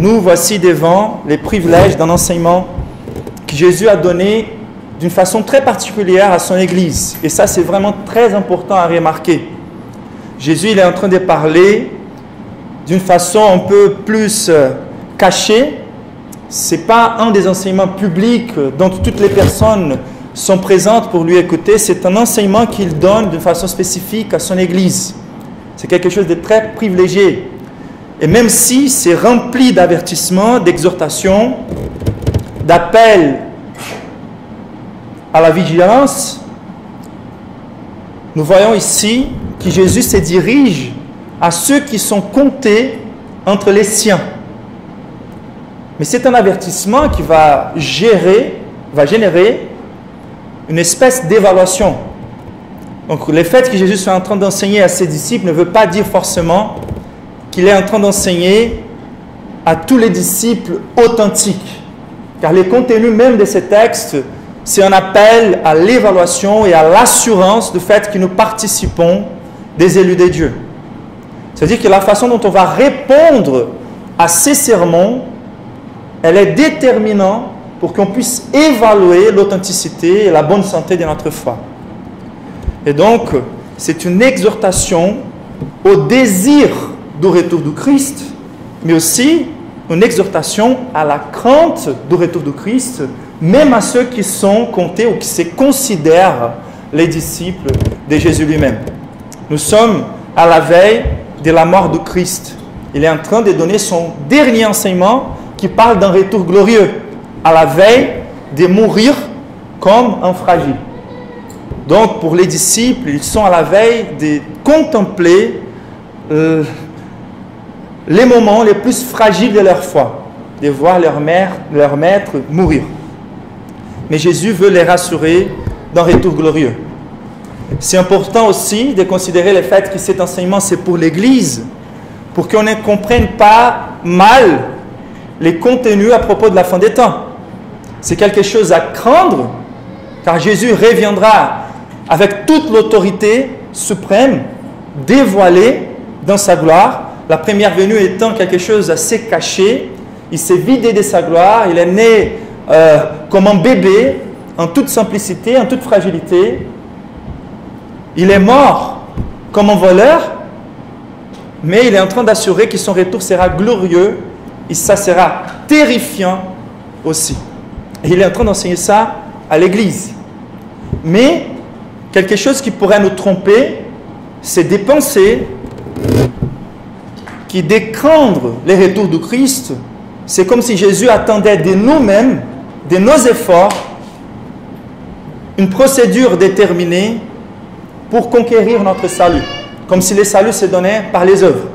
nous voici devant les privilèges d'un enseignement que Jésus a donné d'une façon très particulière à son Église. Et ça, c'est vraiment très important à remarquer. Jésus, il est en train de parler d'une façon un peu plus cachée. Ce n'est pas un des enseignements publics dont toutes les personnes sont présentes pour lui écouter. C'est un enseignement qu'il donne d'une façon spécifique à son Église. C'est quelque chose de très privilégié. Et même si c'est rempli d'avertissements, d'exhortations, d'appels à la vigilance, nous voyons ici que Jésus se dirige à ceux qui sont comptés entre les siens. Mais c'est un avertissement qui va générer une espèce d'évaluation. Donc le fait que Jésus soit en train d'enseigner à ses disciples ne veut pas dire forcément qu'il est en train d'enseigner à tous les disciples authentiques. Car les contenus même de ces textes, c'est un appel à l'évaluation et à l'assurance du fait que nous participons des élus de Dieu. C'est-à-dire que la façon dont on va répondre à ces sermons, elle est déterminante pour qu'on puisse évaluer l'authenticité et la bonne santé de notre foi. Et donc, c'est une exhortation au désir du retour du Christ, mais aussi une exhortation à la crainte du retour du Christ, même à ceux qui sont comptés ou qui se considèrent les disciples de Jésus lui-même. Nous sommes à la veille de la mort du Christ. Il est en train de donner son dernier enseignement qui parle d'un retour glorieux, à la veille de mourir comme un fragile. Donc, pour les disciples, ils sont à la veille de contempler les moments les plus fragiles de leur foi, de voir leur maître mourir. Mais Jésus veut les rassurer d'un retour glorieux. C'est important aussi de considérer le fait que cet enseignement, c'est pour l'Église, pour qu'on ne comprenne pas mal les contenus à propos de la fin des temps. C'est quelque chose à craindre, car Jésus reviendra avec toute l'autorité suprême, dévoilée dans sa gloire. La première venue étant quelque chose assez caché, il s'est vidé de sa gloire, il est né comme un bébé, en toute simplicité, en toute fragilité. Il est mort comme un voleur, mais il est en train d'assurer que son retour sera glorieux et ça sera terrifiant aussi. Et il est en train d'enseigner ça à l'Église. Mais quelque chose qui pourrait nous tromper, c'est de penser que de craindre les retours du Christ, c'est comme si Jésus attendait de nous-mêmes, de nos efforts, une procédure déterminée pour conquérir notre salut. Comme si le salut se donnait par les œuvres.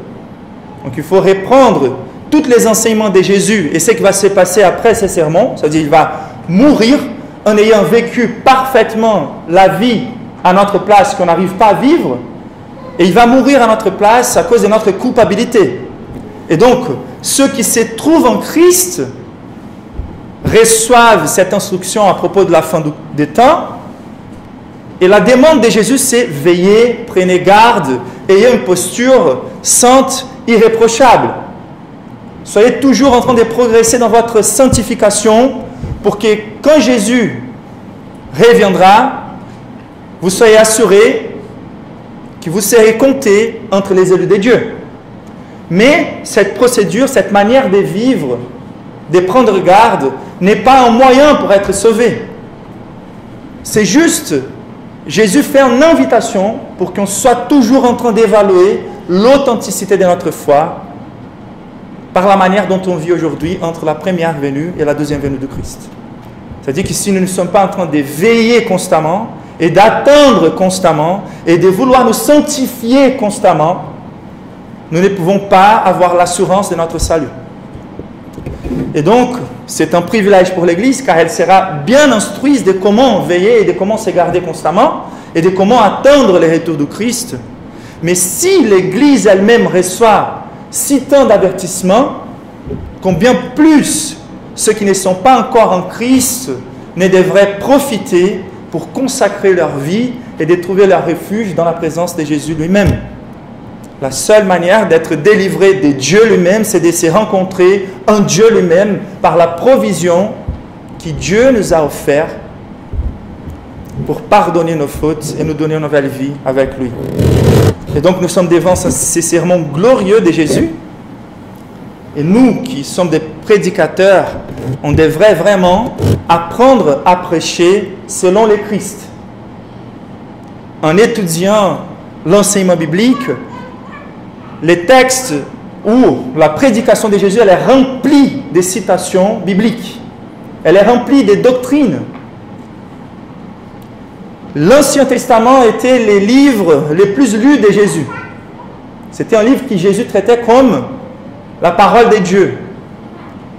Donc il faut reprendre tous les enseignements de Jésus et ce qui va se passer après ces sermons, c'est-à-dire qu'il va mourir en ayant vécu parfaitement la vie à notre place qu'on n'arrive pas à vivre, et il va mourir à notre place à cause de notre culpabilité. Et donc, ceux qui se trouvent en Christ reçoivent cette instruction à propos de la fin des temps, et la demande de Jésus, c'est veillez, prenez garde, ayez une posture sainte, irréprochable. Soyez toujours en train de progresser dans votre sanctification pour que quand Jésus reviendra, vous soyez assurés que vous serez comptés entre les élus de Dieu. Mais cette procédure, cette manière de vivre, de prendre garde, n'est pas un moyen pour être sauvé. C'est juste, Jésus fait une invitation pour qu'on soit toujours en train d'évaluer l'authenticité de notre foi par la manière dont on vit aujourd'hui entre la première venue et la deuxième venue de Christ. C'est-à-dire que si nous ne sommes pas en train de veiller constamment et d'attendre constamment et de vouloir nous sanctifier constamment, nous ne pouvons pas avoir l'assurance de notre salut. Et donc, c'est un privilège pour l'Église car elle sera bien instruite de comment veiller et de comment se garder constamment et de comment attendre le retour du Christ. Mais si l'Église elle-même reçoit si tant d'avertissements, combien plus ceux qui ne sont pas encore en Christ ne devraient profiter pour consacrer leur vie et de trouver leur refuge dans la présence de Jésus lui-même. La seule manière d'être délivré de Dieu lui-même, c'est de se rencontrer en Dieu lui-même par la provision que Dieu nous a offerte pour pardonner nos fautes et nous donner une nouvelle vie avec lui. Et donc nous sommes devant ces sermons glorieux de Jésus. Et nous qui sommes des prédicateurs, on devrait vraiment apprendre à prêcher selon le Christ. En étudiant l'enseignement biblique, les textes ou la prédication de Jésus, elle est remplie de citations bibliques. Elle est remplie de doctrines. L'Ancien Testament était les livres les plus lus de Jésus. C'était un livre que Jésus traitait comme la parole de Dieu.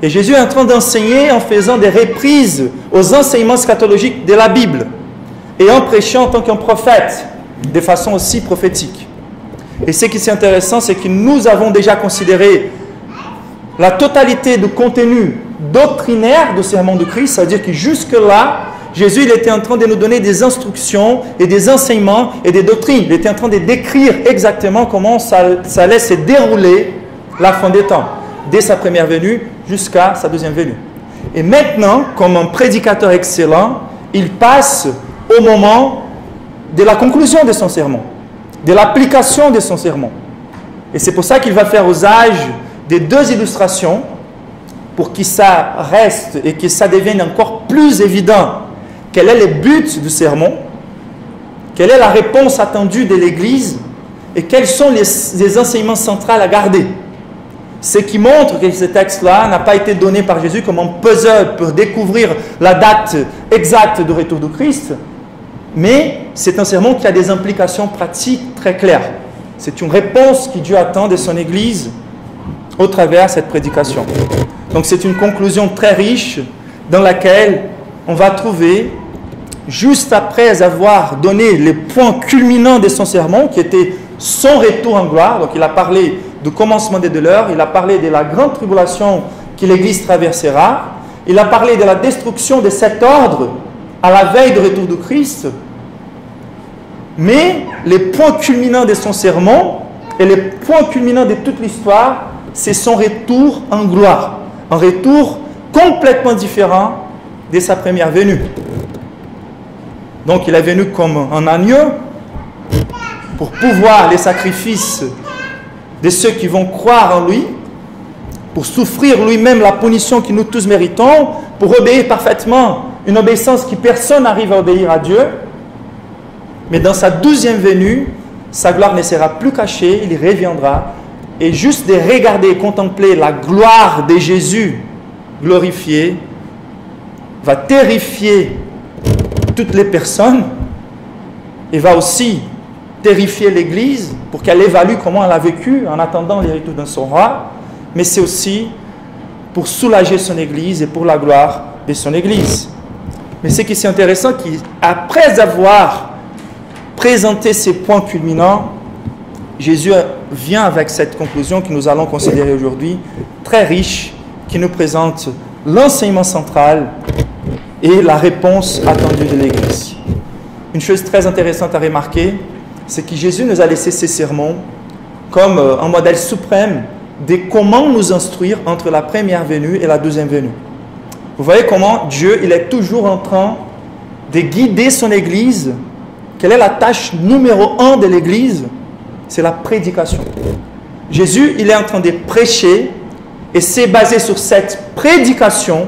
Et Jésus est en train d'enseigner en faisant des reprises aux enseignements scatologiques de la Bible et en prêchant en tant qu'un prophète, de façon aussi prophétique. Et ce qui est intéressant, c'est que nous avons déjà considéré la totalité du contenu doctrinaire du sermon de Christ, c'est-à-dire que jusque-là, Jésus il était en train de nous donner des instructions et des enseignements et des doctrines. Il était en train de décrire exactement comment ça allait se dérouler la fin des temps, dès sa première venue jusqu'à sa deuxième venue. Et maintenant, comme un prédicateur excellent, il passe au moment de la conclusion de son sermon, de l'application de son sermon. Et c'est pour ça qu'il va faire usage des deux illustrations pour que ça reste et que ça devienne encore plus évident quel est le but du sermon, quelle est la réponse attendue de l'Église et quels sont les enseignements centraux à garder. Ce qui montre que ce texte-là n'a pas été donné par Jésus comme un puzzle pour découvrir la date exacte du retour du Christ, mais c'est un sermon qui a des implications pratiques très claires. C'est une réponse que Dieu attend de son Église au travers de cette prédication. Donc c'est une conclusion très riche dans laquelle on va trouver, juste après avoir donné les points culminants de son sermon, qui était son retour en gloire. Donc il a parlé du commencement des douleurs, il a parlé de la grande tribulation que l'Église traversera, il a parlé de la destruction de cet ordre à la veille du retour du Christ. Mais les points culminants de son sermon et les points culminants de toute l'histoire, c'est son retour en gloire. Un retour complètement différent de sa première venue. Donc il est venu comme un agneau pour pouvoir les sacrifices de ceux qui vont croire en lui, pour souffrir lui-même la punition que nous tous méritons, pour obéir parfaitement, une obéissance que personne n'arrive à obéir à Dieu. Mais dans sa deuxième venue, sa gloire ne sera plus cachée, il reviendra. Et juste de regarder et contempler la gloire de Jésus glorifié va terrifier toutes les personnes et va aussi terrifier l'Église pour qu'elle évalue comment elle a vécu en attendant les retours de son roi, mais c'est aussi pour soulager son Église et pour la gloire de son Église. Mais ce qui est intéressant, qu'après avoir présenté ces points culminants, Jésus vient avec cette conclusion que nous allons considérer aujourd'hui, très riche, qui nous présente l'enseignement central et la réponse attendue de l'Église. Une chose très intéressante à remarquer, c'est que Jésus nous a laissé ces sermons comme un modèle suprême de comment nous instruire entre la première venue et la deuxième venue. Vous voyez comment Dieu, il est toujours en train de guider son Église. Quelle est la tâche numéro 1 de l'Église? C'est la prédication. Jésus, il est en train de prêcher et c'est basé sur cette prédication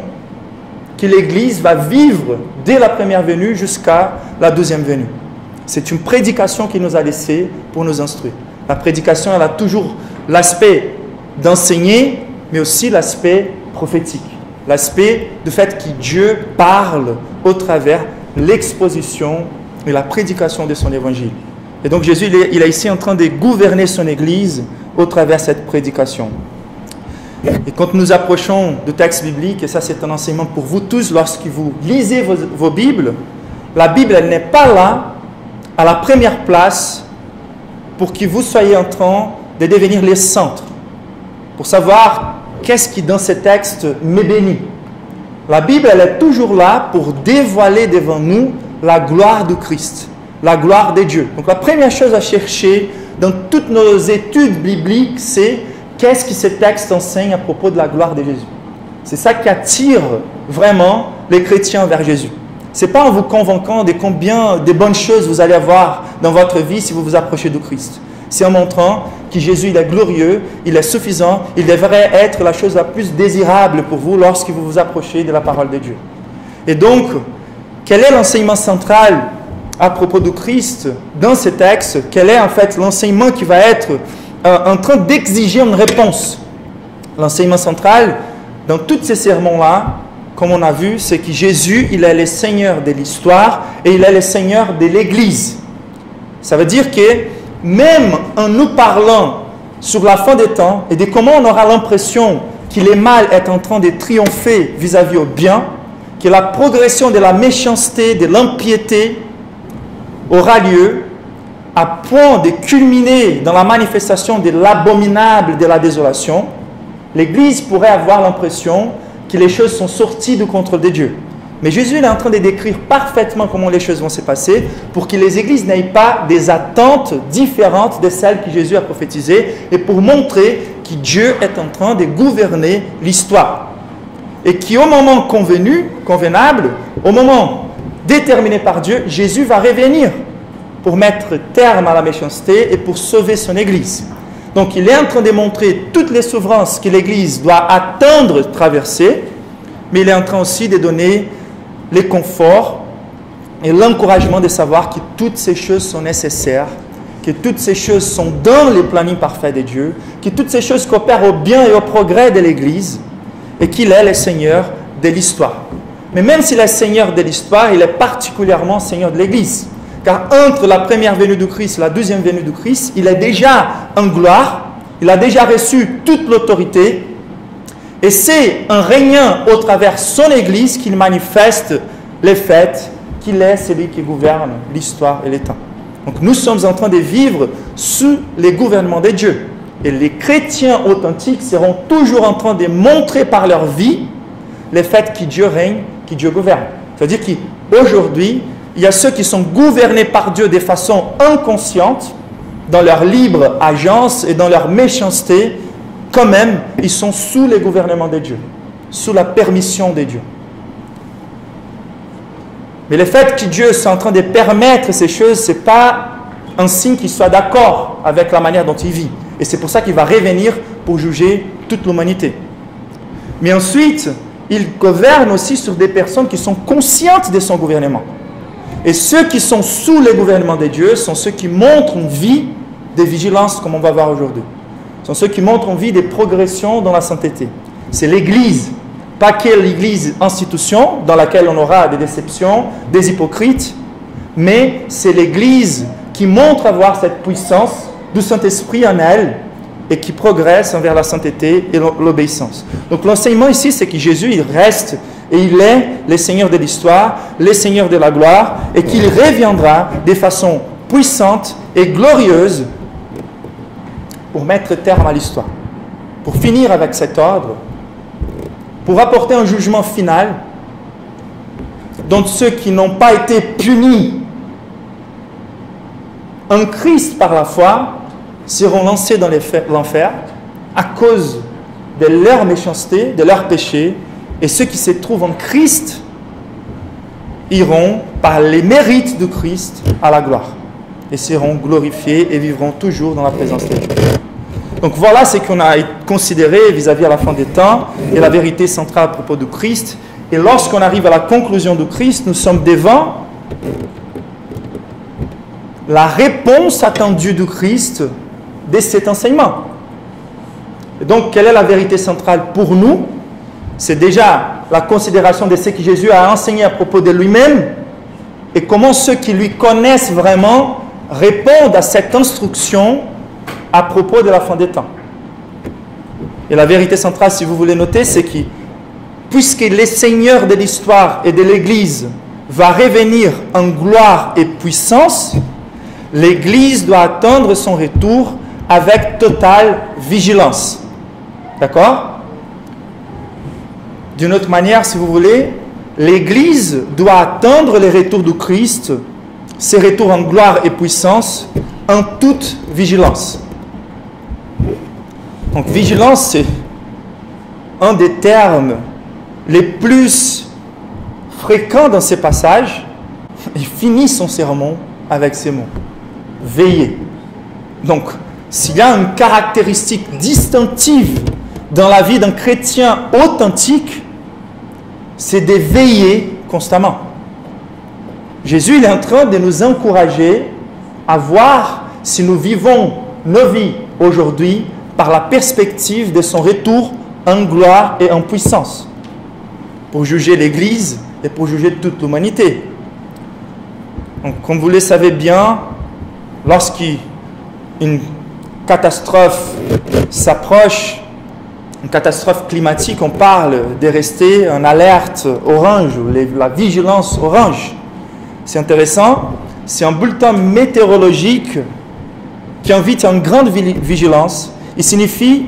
que l'Église va vivre dès la première venue jusqu'à la deuxième venue. C'est une prédication qu'il nous a laissée pour nous instruire. La prédication, elle a toujours l'aspect d'enseigner, mais aussi l'aspect prophétique. L'aspect du fait que Dieu parle au travers l'exposition et la prédication de son évangile. Et donc Jésus, il est ici en train de gouverner son Église au travers de cette prédication. Et quand nous approchons du texte biblique, et ça c'est un enseignement pour vous tous, lorsque vous lisez vos Bibles, la Bible, elle n'est pas là à la première place pour que vous soyez en train de devenir les centres, pour savoir qu'est-ce qui dans ces textes me bénit. La Bible, elle est toujours là pour dévoiler devant nous la gloire de Christ, la gloire de Dieu. Donc la première chose à chercher dans toutes nos études bibliques, c'est qu'est-ce que ces textes enseignent à propos de la gloire de Jésus. C'est ça qui attire vraiment les chrétiens vers Jésus. Ce n'est pas en vous convainquant de combien de bonnes choses vous allez avoir dans votre vie si vous vous approchez de Christ. C'est en montrant que Jésus il est glorieux, il est suffisant, il devrait être la chose la plus désirable pour vous lorsque vous vous approchez de la parole de Dieu. Et donc, quel est l'enseignement central à propos de Christ dans ces textes? Quel est en fait l'enseignement qui va être en train d'exiger une réponse? L'enseignement central dans tous ces sermons-là, comme on a vu, c'est que Jésus, il est le Seigneur de l'histoire et il est le Seigneur de l'Église. Ça veut dire que même en nous parlant sur la fin des temps et de comment on aura l'impression que le mal est en train de triompher vis-à-vis au bien, que la progression de la méchanceté, de l'impiété aura lieu à point de culminer dans la manifestation de l'abominable de la désolation, l'Église pourrait avoir l'impression que les choses sont sorties du contrôle de Dieu. Mais Jésus est en train de décrire parfaitement comment les choses vont se passer pour que les églises n'aient pas des attentes différentes de celles que Jésus a prophétisées et pour montrer que Dieu est en train de gouverner l'histoire. Et qu'au moment convenable, au moment déterminé par Dieu, Jésus va revenir pour mettre terme à la méchanceté et pour sauver son Église. Donc il est en train de montrer toutes les souffrances que l'Église doit atteindre, traverser, mais il est en train aussi de donner les conforts et l'encouragement de savoir que toutes ces choses sont nécessaires, que toutes ces choses sont dans le planning parfait de Dieu, que toutes ces choses coopèrent au bien et au progrès de l'Église et qu'il est le Seigneur de l'histoire. Mais même s'il est Seigneur de l'histoire, il est particulièrement Seigneur de l'Église. Car entre la première venue du Christ et la deuxième venue du Christ, il est déjà en gloire, il a déjà reçu toute l'autorité. Et c'est en régnant au travers son Église qu'il manifeste les faits, qu'il est celui qui gouverne l'histoire et les temps. Donc nous sommes en train de vivre sous les gouvernements de Dieu. Et les chrétiens authentiques seront toujours en train de montrer par leur vie les faits que Dieu règne, que Dieu gouverne. C'est-à-dire qu'aujourd'hui, il y a ceux qui sont gouvernés par Dieu de façon inconsciente, dans leur libre agence et dans leur méchanceté. Quand même, ils sont sous le gouvernement de Dieu, sous la permission de Dieu. Mais le fait que Dieu soit en train de permettre ces choses, ce n'est pas un signe qu'il soit d'accord avec la manière dont il vit. Et c'est pour ça qu'il va revenir pour juger toute l'humanité. Mais ensuite, il gouverne aussi sur des personnes qui sont conscientes de son gouvernement. Et ceux qui sont sous le gouvernement de Dieu sont ceux qui montrent une vie de vigilance, comme on va voir aujourd'hui. Ce sont ceux qui montrent une vie de progression dans la sainteté. C'est l'Église, pas que l'Église institution dans laquelle on aura des déceptions, des hypocrites, mais c'est l'Église qui montre avoir cette puissance du Saint-Esprit en elle et qui progresse envers la sainteté et l'obéissance. Donc l'enseignement ici, c'est que Jésus, il reste et il est le Seigneur de l'histoire, le Seigneur de la gloire et qu'il reviendra de façon puissante et glorieuse pour mettre terme à l'histoire, pour finir avec cet ordre, pour apporter un jugement final dont ceux qui n'ont pas été punis en Christ par la foi seront lancés dans l'enfer à cause de leur méchanceté, de leur péché, et ceux qui se trouvent en Christ iront par les mérites de Christ à la gloire et seront glorifiés et vivront toujours dans la présence de Dieu. Donc voilà ce qu'on a considéré vis-à-vis à la fin des temps et la vérité centrale à propos de Christ. Et lorsqu'on arrive à la conclusion de Christ, nous sommes devant la réponse attendue du Christ de cet enseignement. Et donc, quelle est la vérité centrale pour nous? C'est déjà la considération de ce que Jésus a enseigné à propos de lui-même et comment ceux qui lui connaissent vraiment répondent à cette instruction à propos de la fin des temps. Et la vérité centrale, si vous voulez noter, c'est que puisque le Seigneur de l'histoire et de l'Église va revenir en gloire et puissance, l'Église doit attendre son retour avec totale vigilance. D'accord? D'une autre manière, si vous voulez, l'Église doit attendre le retour du Christ, ses retours en gloire et puissance, en toute vigilance. Donc vigilance, c'est un des termes les plus fréquents dans ces passages. Il finit son sermon avec ces mots. Veillez. Donc, s'il y a une caractéristique distinctive dans la vie d'un chrétien authentique, c'est de veiller constamment. Jésus il est en train de nous encourager à voir si nous vivons nos vies aujourd'hui par la perspective de son retour en gloire et en puissance, pour juger l'Église et pour juger toute l'humanité. Donc, comme vous le savez bien, lorsqu'une catastrophe s'approche, une catastrophe climatique, on parle de rester en alerte orange, la vigilance orange. C'est intéressant, c'est un bulletin météorologique qui invite à une grande vigilance. Il signifie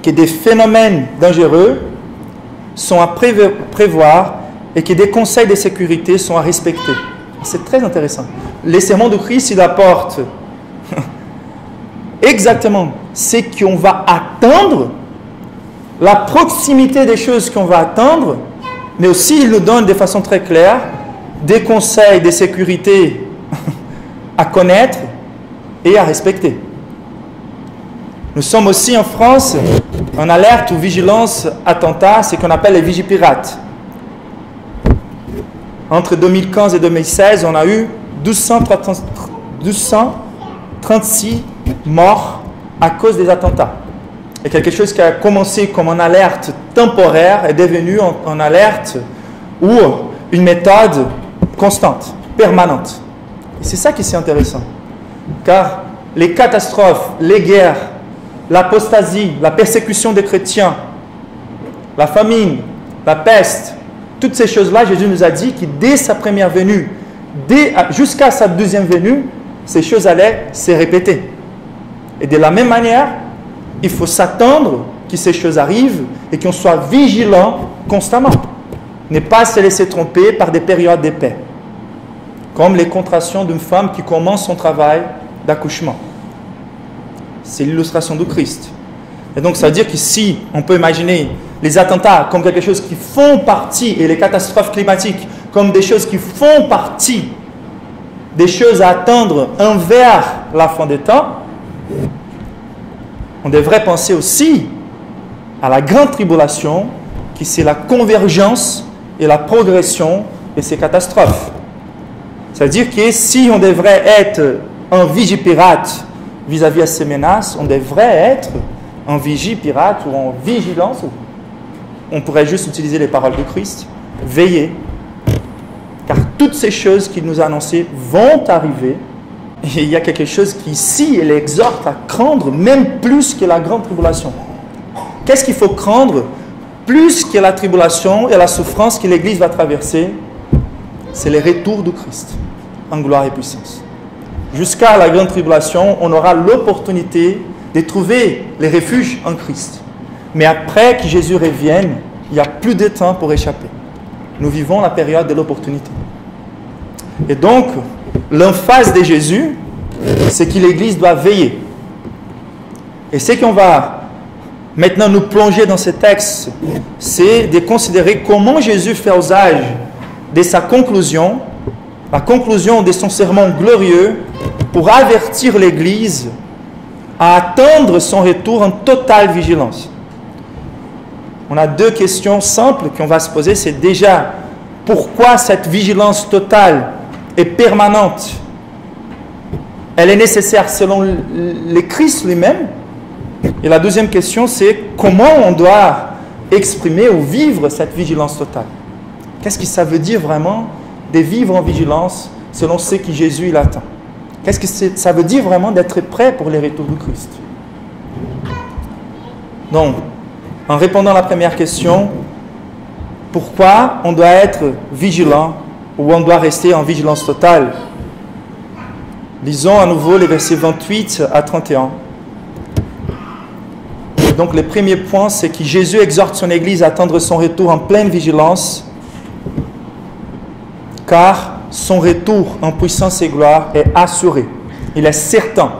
que des phénomènes dangereux sont à prévoir et que des conseils de sécurité sont à respecter. C'est très intéressant. Le sermon de Christ, il apporte exactement ce qu'on va attendre, la proximité des choses qu'on va attendre, mais aussi il nous donne de façon très claire des conseils de sécurité à connaître et à respecter. Nous sommes aussi en France en alerte ou vigilance attentat, ce qu'on appelle les vigipirates. Entre 2015 et 2016, on a eu 1236 morts à cause des attentats. Et quelque chose qui a commencé comme une alerte temporaire est devenu une alerte ou une méthode constante, permanente. Et c'est ça qui est intéressant. Car les catastrophes, les guerres, l'apostasie, la persécution des chrétiens, la famine, la peste, toutes ces choses-là, Jésus nous a dit que dès sa première venue, jusqu'à sa deuxième venue, ces choses allaient se répéter. Et de la même manière, il faut s'attendre que ces choses arrivent et qu'on soit vigilant constamment. Ne pas se laisser tromper par des périodes de paix, comme les contractions d'une femme qui commence son travail d'accouchement. C'est l'illustration du Christ. Et donc, ça veut dire que si on peut imaginer les attentats comme quelque chose qui font partie, et les catastrophes climatiques comme des choses qui font partie des choses à attendre envers la fin des temps, on devrait penser aussi à la grande tribulation, qui c'est la convergence et la progression de ces catastrophes. C'est-à-dire que si on devrait être un vigipirate vis-à-vis de ces menaces, on devrait être un vigipirate ou en vigilance. On pourrait juste utiliser les paroles de Christ. Veillez, car toutes ces choses qu'il nous a annoncées vont arriver. Et il y a quelque chose qui, ici, elle exhorte à craindre, même plus que la grande tribulation. Qu'est-ce qu'il faut craindre plus que la tribulation et la souffrance que l'Église va traverser? C'est le retour du Christ, en gloire et puissance. Jusqu'à la grande tribulation, on aura l'opportunité de trouver les refuges en Christ. Mais après que Jésus revienne, il n'y a plus de temps pour échapper. Nous vivons la période de l'opportunité. Et donc, l'emphase de Jésus, c'est que l'Église doit veiller. Et ce qu'on va maintenant nous plonger dans ce texte, c'est de considérer comment Jésus fait usage de sa conclusion, la conclusion de son sermon glorieux, pour avertir l'Église à attendre son retour en totale vigilance. On a deux questions simples qu'on va se poser. C'est déjà, pourquoi cette vigilance totale et permanente? Elle est nécessaire selon le Christ lui-même. Et la deuxième question, c'est comment on doit exprimer ou vivre cette vigilance totale? Qu'est-ce que ça veut dire vraiment de vivre en vigilance selon ce que Jésus il attend? Qu'est-ce que ça veut dire vraiment d'être prêt pour le retour du Christ? Donc, en répondant à la première question, pourquoi on doit être vigilant ou on doit rester en vigilance totale? Lisons à nouveau les versets 28 à 31. Et donc, le premier point, c'est que Jésus exhorte son Église à attendre son retour en pleine vigilance, car son retour en puissance et gloire est assuré. Il est certain.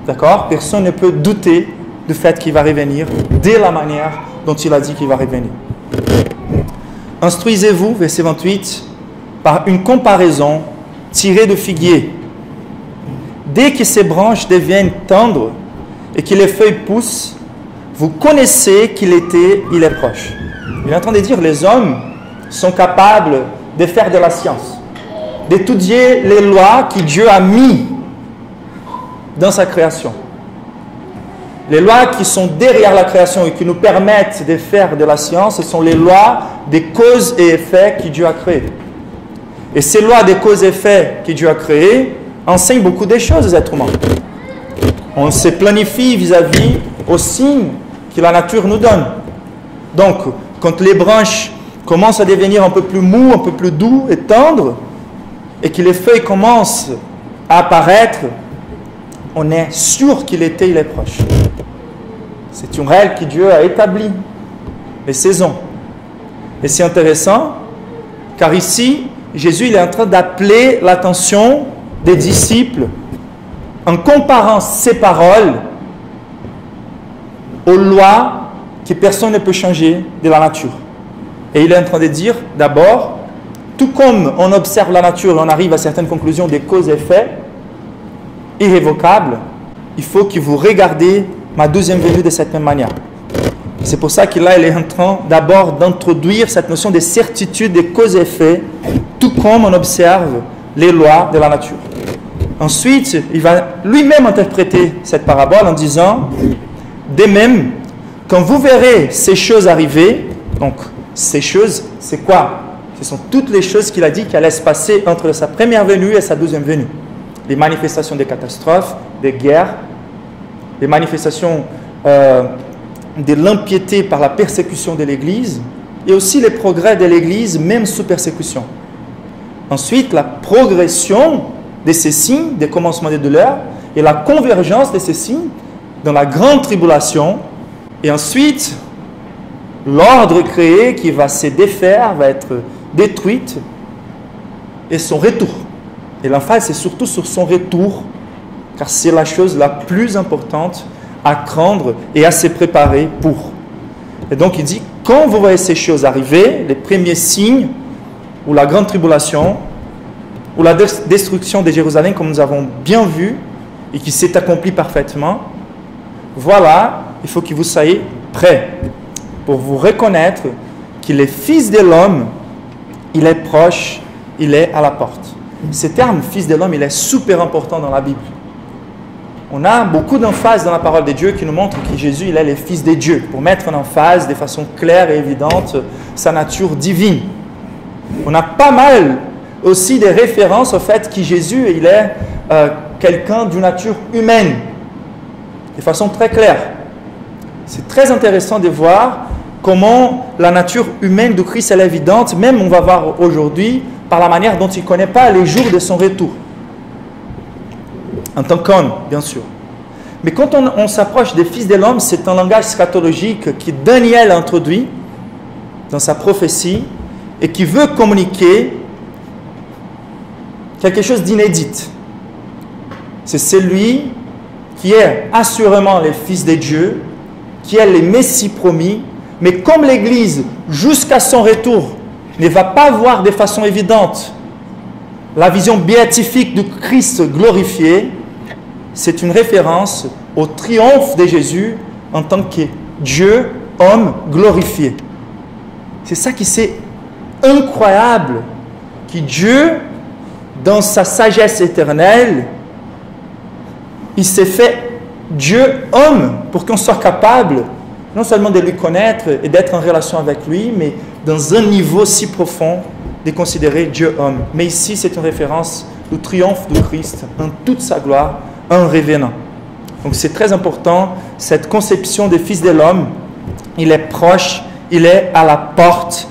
D'accord? Personne ne peut douter du fait qu'il va revenir de la manière dont il a dit qu'il va revenir. Instruisez-vous, verset 28, par une comparaison tirée de figuier. Dès que ses branches deviennent tendres et que les feuilles poussent, vous connaissez qu'il est proche. Il est en train de dire que les hommes sont capables de faire de la science, d'étudier les lois que Dieu a mises dans sa création. Les lois qui sont derrière la création et qui nous permettent de faire de la science, ce sont les lois des causes et effets que Dieu a créées. Et ces lois des causes et effets que Dieu a créées enseignent beaucoup de choses aux êtres humains. On se planifie vis-à-vis aux signes que la nature nous donne. Donc, quand les branches commencent à devenir un peu plus mous, un peu plus doux et tendres, et que les feuilles commencent à apparaître, on est sûr qu'il est proche. C'est une règle que Dieu a établie, les saisons. Et c'est intéressant, car ici, Jésus il est en train d'appeler l'attention des disciples en comparant ses paroles aux lois que personne ne peut changer de la nature. Et il est en train de dire, d'abord, tout comme on observe la nature et on arrive à certaines conclusions des causes et effets irrévocables, il faut que vous regardez ma deuxième venue de cette même manière. C'est pour ça qu'il est en train d'abord d'introduire cette notion de certitude des causes et effets, tout comme on observe les lois de la nature. Ensuite, il va lui-même interpréter cette parabole en disant, de même, quand vous verrez ces choses arriver, donc ces choses, c'est quoi? Ce sont toutes les choses qu'il a dit qui allaient se passer entre sa première venue et sa deuxième venue. Les manifestations des catastrophes, des guerres, les manifestations de l'impiété par la persécution de l'Église, et aussi les progrès de l'Église, même sous persécution. Ensuite, la progression de ces signes, des commencements des douleurs, et la convergence de ces signes dans la grande tribulation, et ensuite, l'ordre créé qui va se défaire, va être détruite, et son retour. Et l'emphase, c'est surtout sur son retour, car c'est la chose la plus importante à craindre et à se préparer pour. Et donc il dit, quand vous voyez ces choses arriver, les premiers signes, ou la grande tribulation, ou la destruction de Jérusalem, comme nous avons bien vu, et qui s'est accomplie parfaitement, voilà, il faut que vous soyez prêts pour vous reconnaître qu'il est Fils de l'homme, il est proche, il est à la porte. Ce terme, Fils de l'homme, il est super important dans la Bible. On a beaucoup d'emphase dans la parole de Dieu qui nous montre que Jésus, il est le Fils de Dieu, pour mettre en emphase de façon claire et évidente sa nature divine. On a pas mal aussi des références au fait que Jésus, il est quelqu'un d'une nature humaine, de façon très claire. C'est très intéressant de voir comment la nature humaine de Christ est évidente, même on va voir aujourd'hui, par la manière dont il ne connaît pas les jours de son retour. En tant qu'homme, bien sûr. Mais quand on s'approche des fils de l'homme, c'est un langage scatologique que Daniel a introduit dans sa prophétie et qui veut communiquer quelque chose d'inédit. C'est celui qui est assurément le Fils de Dieu, qui est le Messie promis, mais comme l'Église, jusqu'à son retour, ne va pas voir de façon évidente la vision béatifique du Christ glorifié, c'est une référence au triomphe de Jésus en tant que Dieu, homme glorifié. C'est ça qui c'est incroyable, que Dieu, dans sa sagesse éternelle, il s'est fait Dieu homme pour qu'on soit capable non seulement de lui connaître et d'être en relation avec lui, mais dans un niveau si profond de considérer Dieu homme. Mais ici, c'est une référence au triomphe du Christ en toute sa gloire, en revenant. Donc c'est très important, cette conception des fils de l'homme, il est proche, il est à la porte,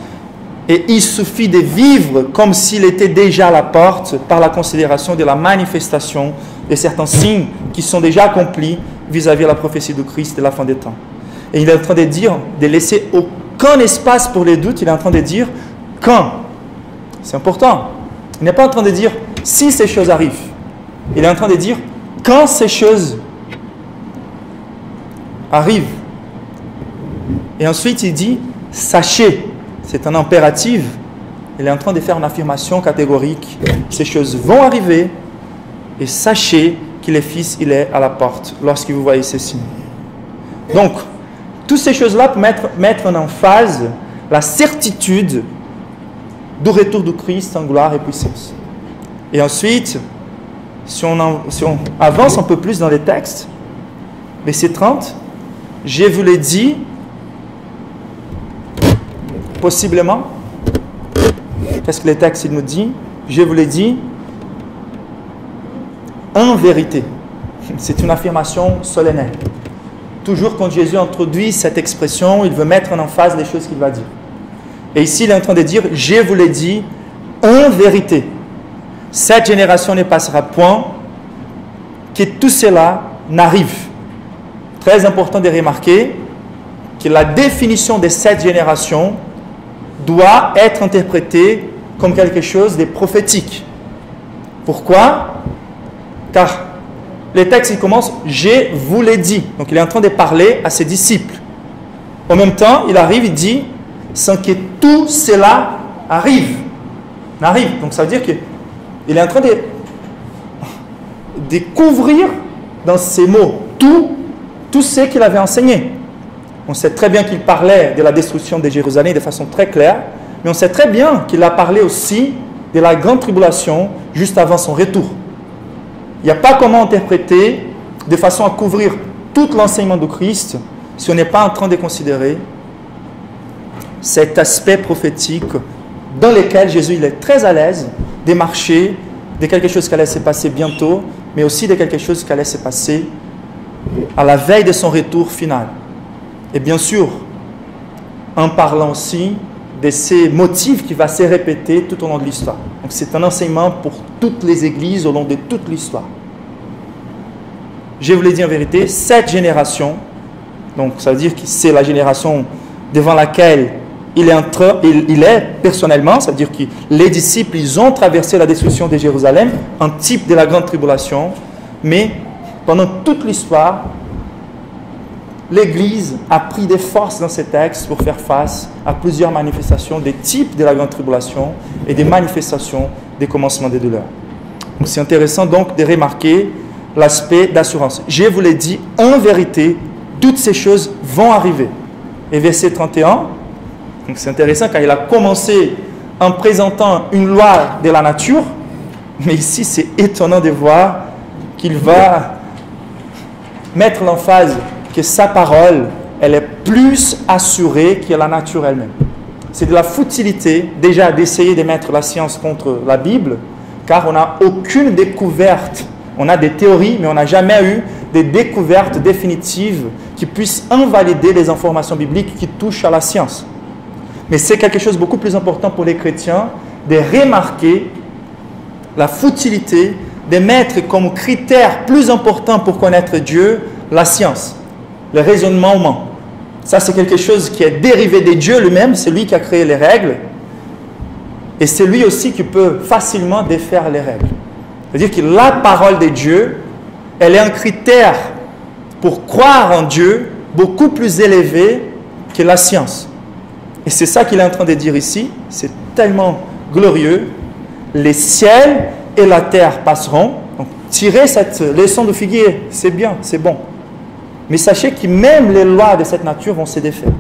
et il suffit de vivre comme s'il était déjà à la porte par la considération de la manifestation de certains signes qui sont déjà accomplis vis-à-vis de la prophétie du Christ de la fin des temps. Et il est en train de dire, de laisser aucun espace pour les doutes, il est en train de dire quand. C'est important. Il n'est pas en train de dire si ces choses arrivent. Il est en train de dire, quand ces choses arrivent, et ensuite il dit, sachez, c'est un impératif, il est en train de faire une affirmation catégorique, ces choses vont arriver, et sachez que le Fils, il est à la porte, lorsque vous voyez ces signes. Donc, toutes ces choses-là pour mettre en emphase la certitude du retour du Christ en gloire et puissance. Et ensuite, si on avance un peu plus dans les textes, verset 30, je vous l'ai dit, possiblement, qu'est-ce que les textes il nous dit? Je vous l'ai dit, en vérité. C'est une affirmation solennelle. Toujours quand Jésus introduit cette expression, il veut mettre en emphase les choses qu'il va dire. Et ici, il est en train de dire, je vous l'ai dit, en vérité. Cette génération ne passera point, que tout cela n'arrive. Très important de remarquer que la définition de cette génération doit être interprétée comme quelque chose de prophétique. Pourquoi? Car les textes, ils commencent « Je vous l'ai dit ». Donc, il est en train de parler à ses disciples. En même temps, il arrive, il dit « Sans que tout cela arrive ». Donc, ça veut dire qu'il est en train de découvrir dans ces mots tout ce qu'il avait enseigné. On sait très bien qu'il parlait de la destruction de Jérusalem de façon très claire, mais on sait très bien qu'il a parlé aussi de la grande tribulation juste avant son retour. Il n'y a pas comment interpréter de façon à couvrir tout l'enseignement de Christ si on n'est pas en train de considérer cet aspect prophétique dans lequel Jésus il est très à l'aise de marcher de quelque chose qui allait se passer bientôt, mais aussi de quelque chose qui allait se passer à la veille de son retour final. Et bien sûr, en parlant aussi de ces motifs qui vont se répéter tout au long de l'histoire. Donc c'est un enseignement pour toutes les églises au long de toute l'histoire. Je vous l'ai dit en vérité, cette génération, donc ça veut dire que c'est la génération devant laquelle il est personnellement, ça veut dire que les disciples, ils ont traversé la destruction de Jérusalem, un type de la grande tribulation, mais pendant toute l'histoire, l'Église a pris des forces dans ces textes pour faire face à plusieurs manifestations des types de la grande tribulation et des manifestations des commencements des douleurs. Donc c'est intéressant donc de remarquer l'aspect d'assurance. Je vous l'ai dit, en vérité, toutes ces choses vont arriver. Et verset 31, donc c'est intéressant car il a commencé en présentant une loi de la nature, mais ici c'est étonnant de voir qu'il va mettre l'emphase que sa parole, elle est plus assurée que la nature elle-même. C'est de la futilité déjà d'essayer de mettre la science contre la Bible, car on n'a aucune découverte. On a des théories, mais on n'a jamais eu des découvertes définitives qui puissent invalider les informations bibliques qui touchent à la science. Mais c'est quelque chose de beaucoup plus important pour les chrétiens de remarquer la futilité, de mettre comme critère plus important pour connaître Dieu la science, le raisonnement humain. Ça, c'est quelque chose qui est dérivé de Dieu lui-même, c'est lui qui a créé les règles, et c'est lui aussi qui peut facilement défaire les règles. C'est-à-dire que la parole de Dieu, elle est un critère pour croire en Dieu beaucoup plus élevé que la science. Et c'est ça qu'il est en train de dire ici, c'est tellement glorieux. Les ciels et la terre passeront. Donc, tirez cette leçon de figuier, c'est bien, c'est bon. Mais sachez que même les lois de cette nature vont se défaire.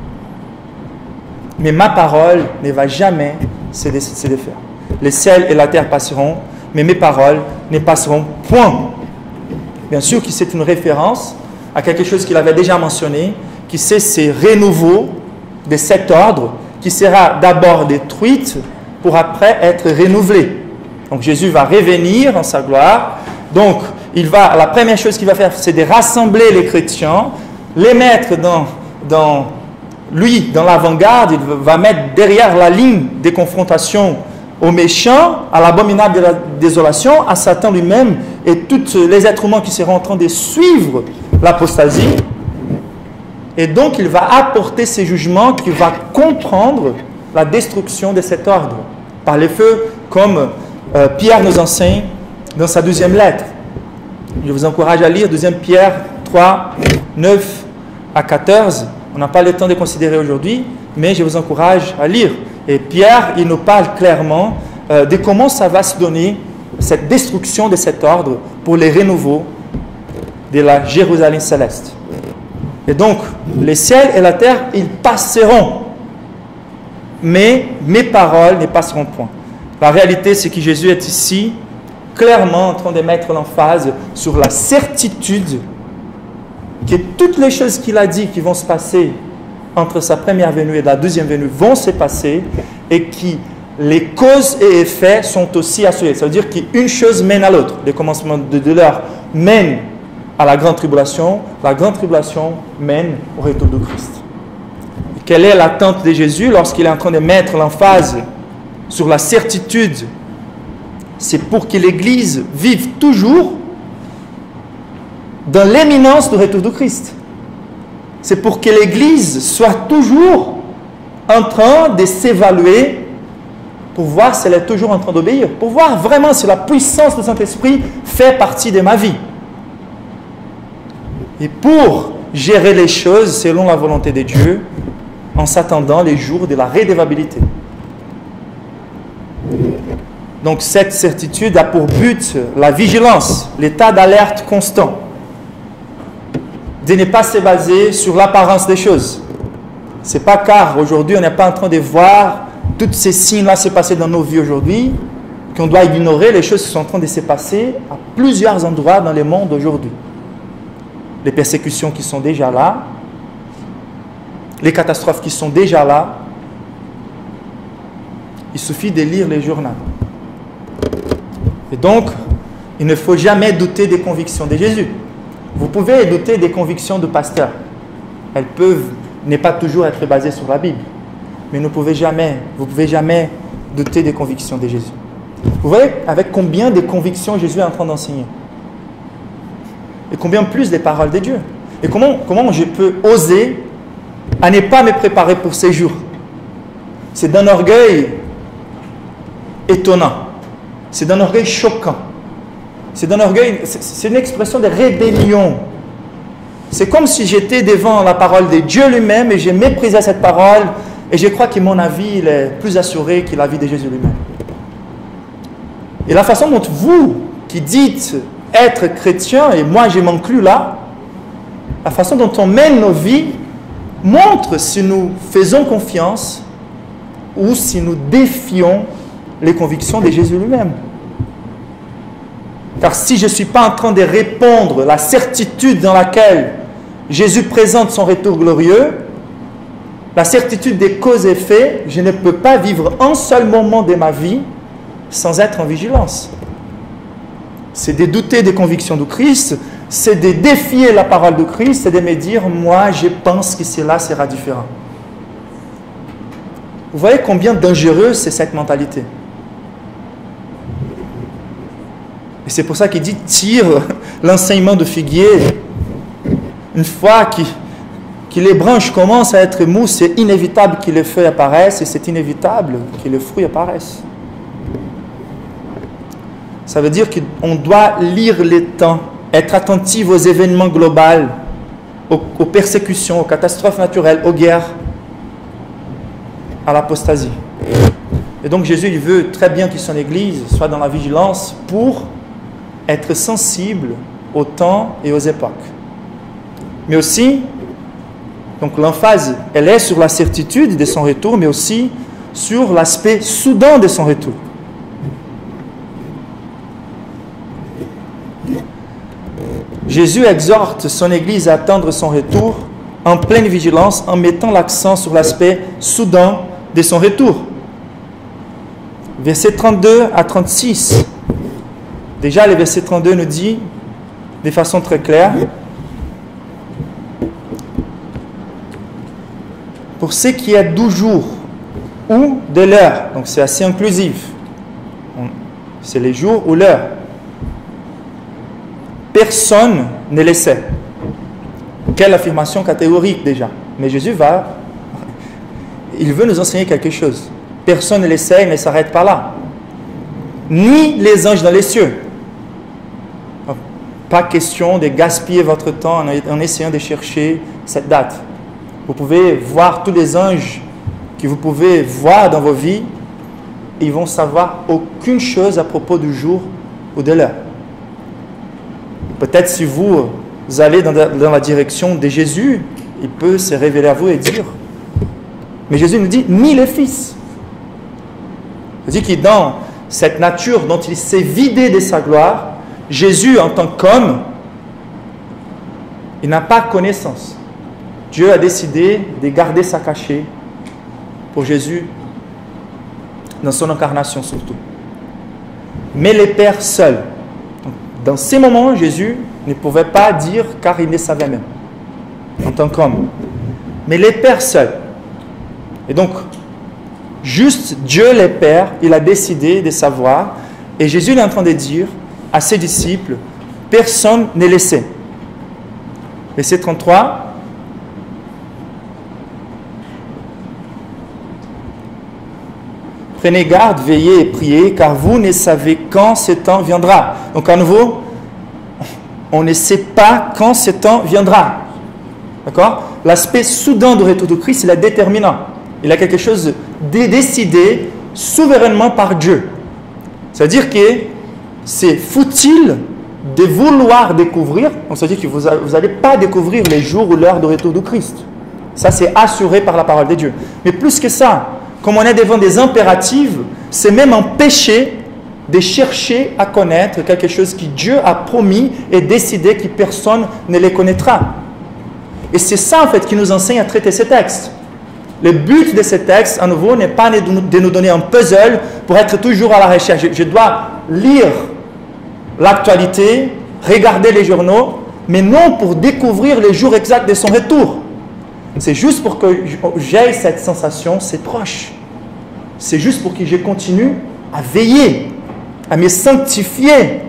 Mais ma parole ne va jamais se défaire. Les ciels et la terre passeront, mais mes paroles ne passeront point. Bien sûr que c'est une référence à quelque chose qu'il avait déjà mentionné, qui c'est ces renouveaux de cet ordre, qui sera d'abord détruite pour après être renouvelé. Donc Jésus va revenir en sa gloire. Donc la première chose qu'il va faire, c'est de rassembler les chrétiens, les mettre dans l'avant-garde. Il va mettre derrière la ligne des confrontations aux méchants, à l'abominable de la désolation, à Satan lui-même et tous les êtres humains qui seront en train de suivre l'apostasie. Et donc il va apporter ces jugements qui va comprendre la destruction de cet ordre par le feu, comme Pierre nous enseigne dans sa 2e lettre. Je vous encourage à lire 2 Pierre 3, 9 à 14. On n'a pas le temps de considérer aujourd'hui, mais je vous encourage à lire. Et Pierre, il nous parle clairement de comment ça va se donner, cette destruction de cet ordre pour les renouveaux de la Jérusalem céleste. Et donc, les ciels et la terre, ils passeront. Mais mes paroles ne passeront point. La réalité, c'est que Jésus est ici, clairement en train de mettre l'emphase sur la certitude que toutes les choses qu'il a dit qui vont se passer entre sa première venue et la deuxième venue vont se passer et que les causes et effets sont aussi associés. Ça veut dire qu'une chose mène à l'autre. Le commencement de l'heure mène à la grande tribulation mène au retour de Christ. Et quelle est l'attente de Jésus lorsqu'il est en train de mettre l'emphase sur la certitude? C'est pour que l'Église vive toujours dans l'imminence du retour de Christ. C'est pour que l'Église soit toujours en train de s'évaluer pour voir si elle est toujours en train d'obéir, pour voir vraiment si la puissance du Saint-Esprit fait partie de ma vie. Et pour gérer les choses selon la volonté de Dieu, en s'attendant les jours de la rédévabilité. Donc cette certitude a pour but la vigilance, l'état d'alerte constant, de ne pas se baser sur l'apparence des choses. Ce n'est pas car aujourd'hui on n'est pas en train de voir tous ces signes-là se passer dans nos vies aujourd'hui qu'on doit ignorer les choses qui sont en train de se passer à plusieurs endroits dans le monde aujourd'hui. Les persécutions qui sont déjà là, les catastrophes qui sont déjà là. Il suffit de lire les journaux. Et donc, il ne faut jamais douter des convictions de Jésus. Vous pouvez douter des convictions de pasteurs. Elles peuvent ne pas toujours être basées sur la Bible. Mais vous ne pouvez jamais douter des convictions de Jésus. Vous voyez avec combien de convictions Jésus est en train d'enseigner. Et combien plus des paroles de Dieu. Et comment je peux oser à ne pas me préparer pour ces jours. C'est d'un orgueil étonnant. C'est d'un orgueil choquant. C'est d'un orgueil, c'est une expression de rébellion. C'est comme si j'étais devant la parole de Dieu lui-même et j'ai méprisé cette parole et je crois que mon avis il est plus assuré que l'avis de Jésus lui-même. Et la façon dont vous, qui dites être chrétien, et moi je m'inclus là, la façon dont on mène nos vies montre si nous faisons confiance ou si nous défions les convictions de Jésus lui-même. Car si je ne suis pas en train de répondre la certitude dans laquelle Jésus présente son retour glorieux, la certitude des causes et effets, je ne peux pas vivre un seul moment de ma vie sans être en vigilance. C'est de douter des convictions de Christ, c'est de défier la parole de Christ, c'est de me dire, moi je pense que cela sera différent. Vous voyez combien dangereuse c'est cette mentalité. Et c'est pour ça qu'il dit, tire l'enseignement de figuier. Une fois que les branches commencent à être mousses, c'est inévitable que les feuilles apparaissent et c'est inévitable que les fruits apparaissent. Ça veut dire qu'on doit lire les temps, être attentif aux événements globaux, aux persécutions, aux catastrophes naturelles, aux guerres, à l'apostasie. Et donc Jésus, il veut très bien que son Église soit dans la vigilance pour être sensible au temps et aux époques. Mais aussi, donc l'emphase, elle est sur la certitude de son retour, mais aussi sur l'aspect soudain de son retour. Jésus exhorte son Église à attendre son retour en pleine vigilance en mettant l'accent sur l'aspect soudain de son retour. Versets 32 à 36. Déjà, le verset 32 nous dit de façon très claire, pour ce qui est du jour ou de l'heure, donc c'est assez inclusif, c'est les jours ou l'heure, personne ne le sait. Quelle affirmation catégorique déjà. Mais Jésus il veut nous enseigner quelque chose. Personne ne le sait, il ne s'arrête pas là. Ni les anges dans les cieux. Pas question de gaspiller votre temps en essayant de chercher cette date. Vous pouvez voir tous les anges que vous pouvez voir dans vos vies. Ils vont savoir aucune chose à propos du jour ou de l'heure. Peut-être si vous allez dans la direction de Jésus, il peut se révéler à vous et dire. Mais Jésus nous dit, ni les fils. Il dit que dans cette nature dont il s'est vidé de sa gloire, Jésus en tant qu'homme, il n'a pas connaissance. Dieu a décidé de garder sa cachée pour Jésus dans son incarnation surtout. Mais les pères seuls. Dans ces moments, Jésus ne pouvait pas dire car il ne savait même, en tant qu'homme. Mais les pères seuls. Et donc, juste Dieu les pères, il a décidé de savoir. Et Jésus est en train de dire à ses disciples, personne n'est laissé. Verset 33. Prenez garde, veillez et priez, car vous ne savez quand ce temps viendra. Donc à nouveau, on ne sait pas quand ce temps viendra. D'accord? L'aspect soudain du retour de Christ, il est déterminant. Il a quelque chose de décidé souverainement par Dieu. C'est-à-dire que c'est futile de vouloir découvrir, donc c'est-à-dire que vous n'allez pas découvrir les jours ou l'heure du retour du Christ. Ça, c'est assuré par la parole de Dieu. Mais plus que ça, comme on est devant des impératifs, c'est même un péché de chercher à connaître quelque chose que Dieu a promis et décidé que personne ne les connaîtra. Et c'est ça en fait qui nous enseigne à traiter ces textes. Le but de ces textes, à nouveau, n'est pas de nous donner un puzzle pour être toujours à la recherche. Je dois lire l'actualité, regarder les journaux, mais non pour découvrir les jours exacts de son retour. C'est juste pour que j'aie cette sensation, c'est proche. C'est juste pour que je continue à veiller, à me sanctifier.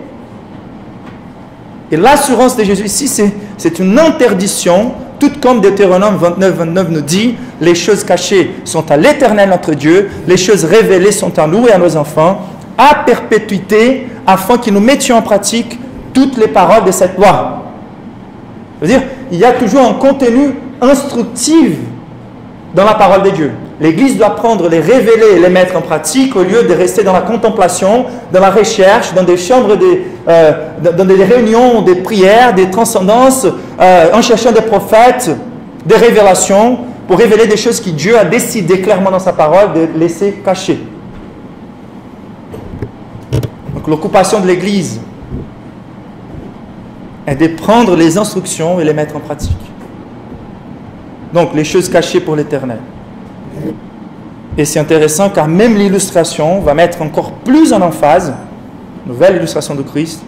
Et l'assurance de Jésus ici, c'est une interdiction, tout comme Deutéronome 29 nous dit, les choses cachées sont à l'Éternel notre Dieu, les choses révélées sont à nous et à nos enfants, à perpétuité, afin que nous mettions en pratique toutes les paroles de cette loi. C'est-à-dire, il y a toujours un contenu instructif dans la parole de Dieu. L'Église doit prendre, les révéler et les mettre en pratique au lieu de rester dans la contemplation, dans la recherche, dans des chambres, dans des réunions, des prières, des transcendances, en cherchant des prophètes, des révélations, pour révéler des choses que Dieu a décidé clairement dans sa parole de laisser cachées. Donc l'occupation de l'Église est de prendre les instructions et les mettre en pratique. Donc les choses cachées pour l'Éternel. Et c'est intéressant car même l'illustration va mettre encore plus en emphase, nouvelle illustration de Christ,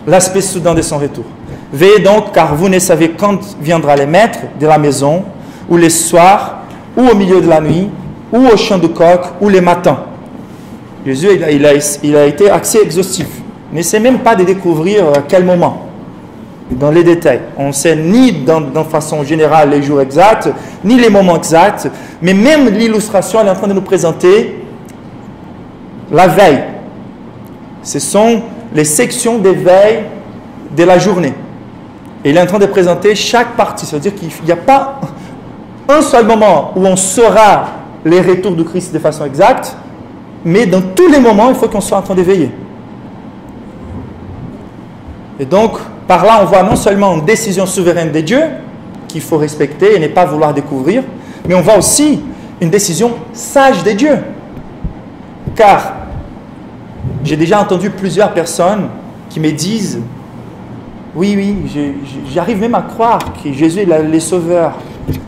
l'aspect soudain de son retour. Veillez donc car vous ne savez quand viendra le maître de la maison, ou les soirs, ou au milieu de la nuit, ou au chant de coq, ou les matins. Jésus il a été assez exhaustif. Il n'essaie même pas de découvrir à quel moment, dans les détails. On ne sait ni de façon générale les jours exacts, ni les moments exacts, mais même l'illustration, elle est en train de nous présenter la veille. Ce sont les sections des veilles de la journée. Et il est en train de présenter chaque partie. C'est-à-dire qu'il n'y a pas un seul moment où on saura les retours du Christ de façon exacte, mais dans tous les moments, il faut qu'on soit en train de veiller. Et donc, par là, on voit non seulement une décision souveraine de Dieu, qu'il faut respecter et ne pas vouloir découvrir, mais on voit aussi une décision sage de Dieu. Car j'ai déjà entendu plusieurs personnes qui me disent « Oui, j'arrive même à croire que Jésus est le sauveur.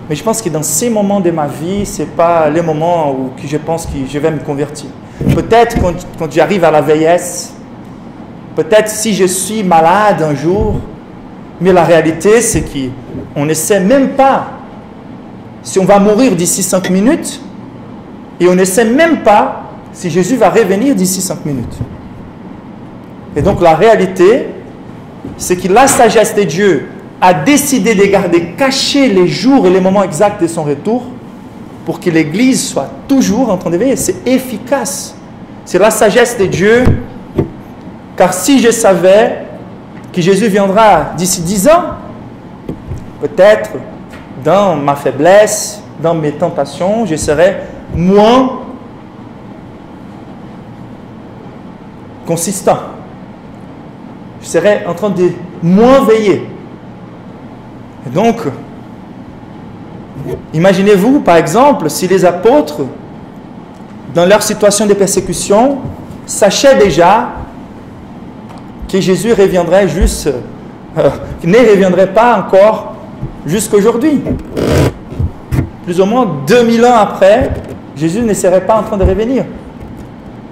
Mais je pense que dans ces moments de ma vie, ce n'est pas les moments où je pense que je vais me convertir. Peut-être quand j'arrive à la vieillesse, peut-être si je suis malade un jour, mais la réalité, c'est qu'on ne sait même pas si on va mourir d'ici 5 minutes, et on ne sait même pas si Jésus va revenir d'ici 5 minutes. Et donc la réalité, c'est que la sagesse de Dieu a décidé de garder cachés les jours et les moments exacts de son retour pour que l'Église soit toujours en train de veiller. C'est efficace. C'est la sagesse de Dieu. Car si je savais que Jésus viendra d'ici 10 ans? Peut-être, dans ma faiblesse, dans mes tentations, je serai moins consistant. Je serai en train de moins veiller. Et donc, imaginez-vous, par exemple, si les apôtres, dans leur situation de persécution, sachaient déjà que Jésus reviendrait ne reviendrait pas encore jusqu'aujourd'hui. Plus ou moins 2000 ans après, Jésus ne serait pas en train de revenir.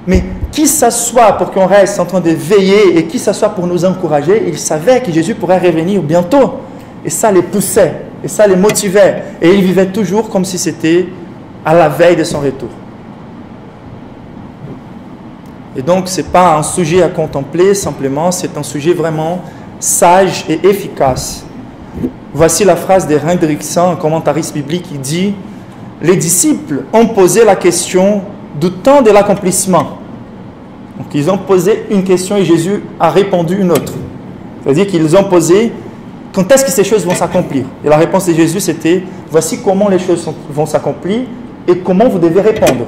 Mais qui s'assoit pour qu'on reste en train de veiller et qui s'assoit pour nous encourager, ils savaient que Jésus pourrait revenir bientôt. Et ça les poussait, et ça les motivait. Et ils vivaient toujours comme si c'était à la veille de son retour. Et donc, ce n'est pas un sujet à contempler, simplement, c'est un sujet vraiment sage et efficace. Voici la phrase de Hendrickson, un commentariste biblique, qui dit « Les disciples ont posé la question du temps de l'accomplissement. » Donc, ils ont posé une question et Jésus a répondu une autre. C'est-à-dire qu'ils ont posé « Quand est-ce que ces choses vont s'accomplir ?» Et la réponse de Jésus, c'était « Voici comment les choses vont s'accomplir et comment vous devez répondre. »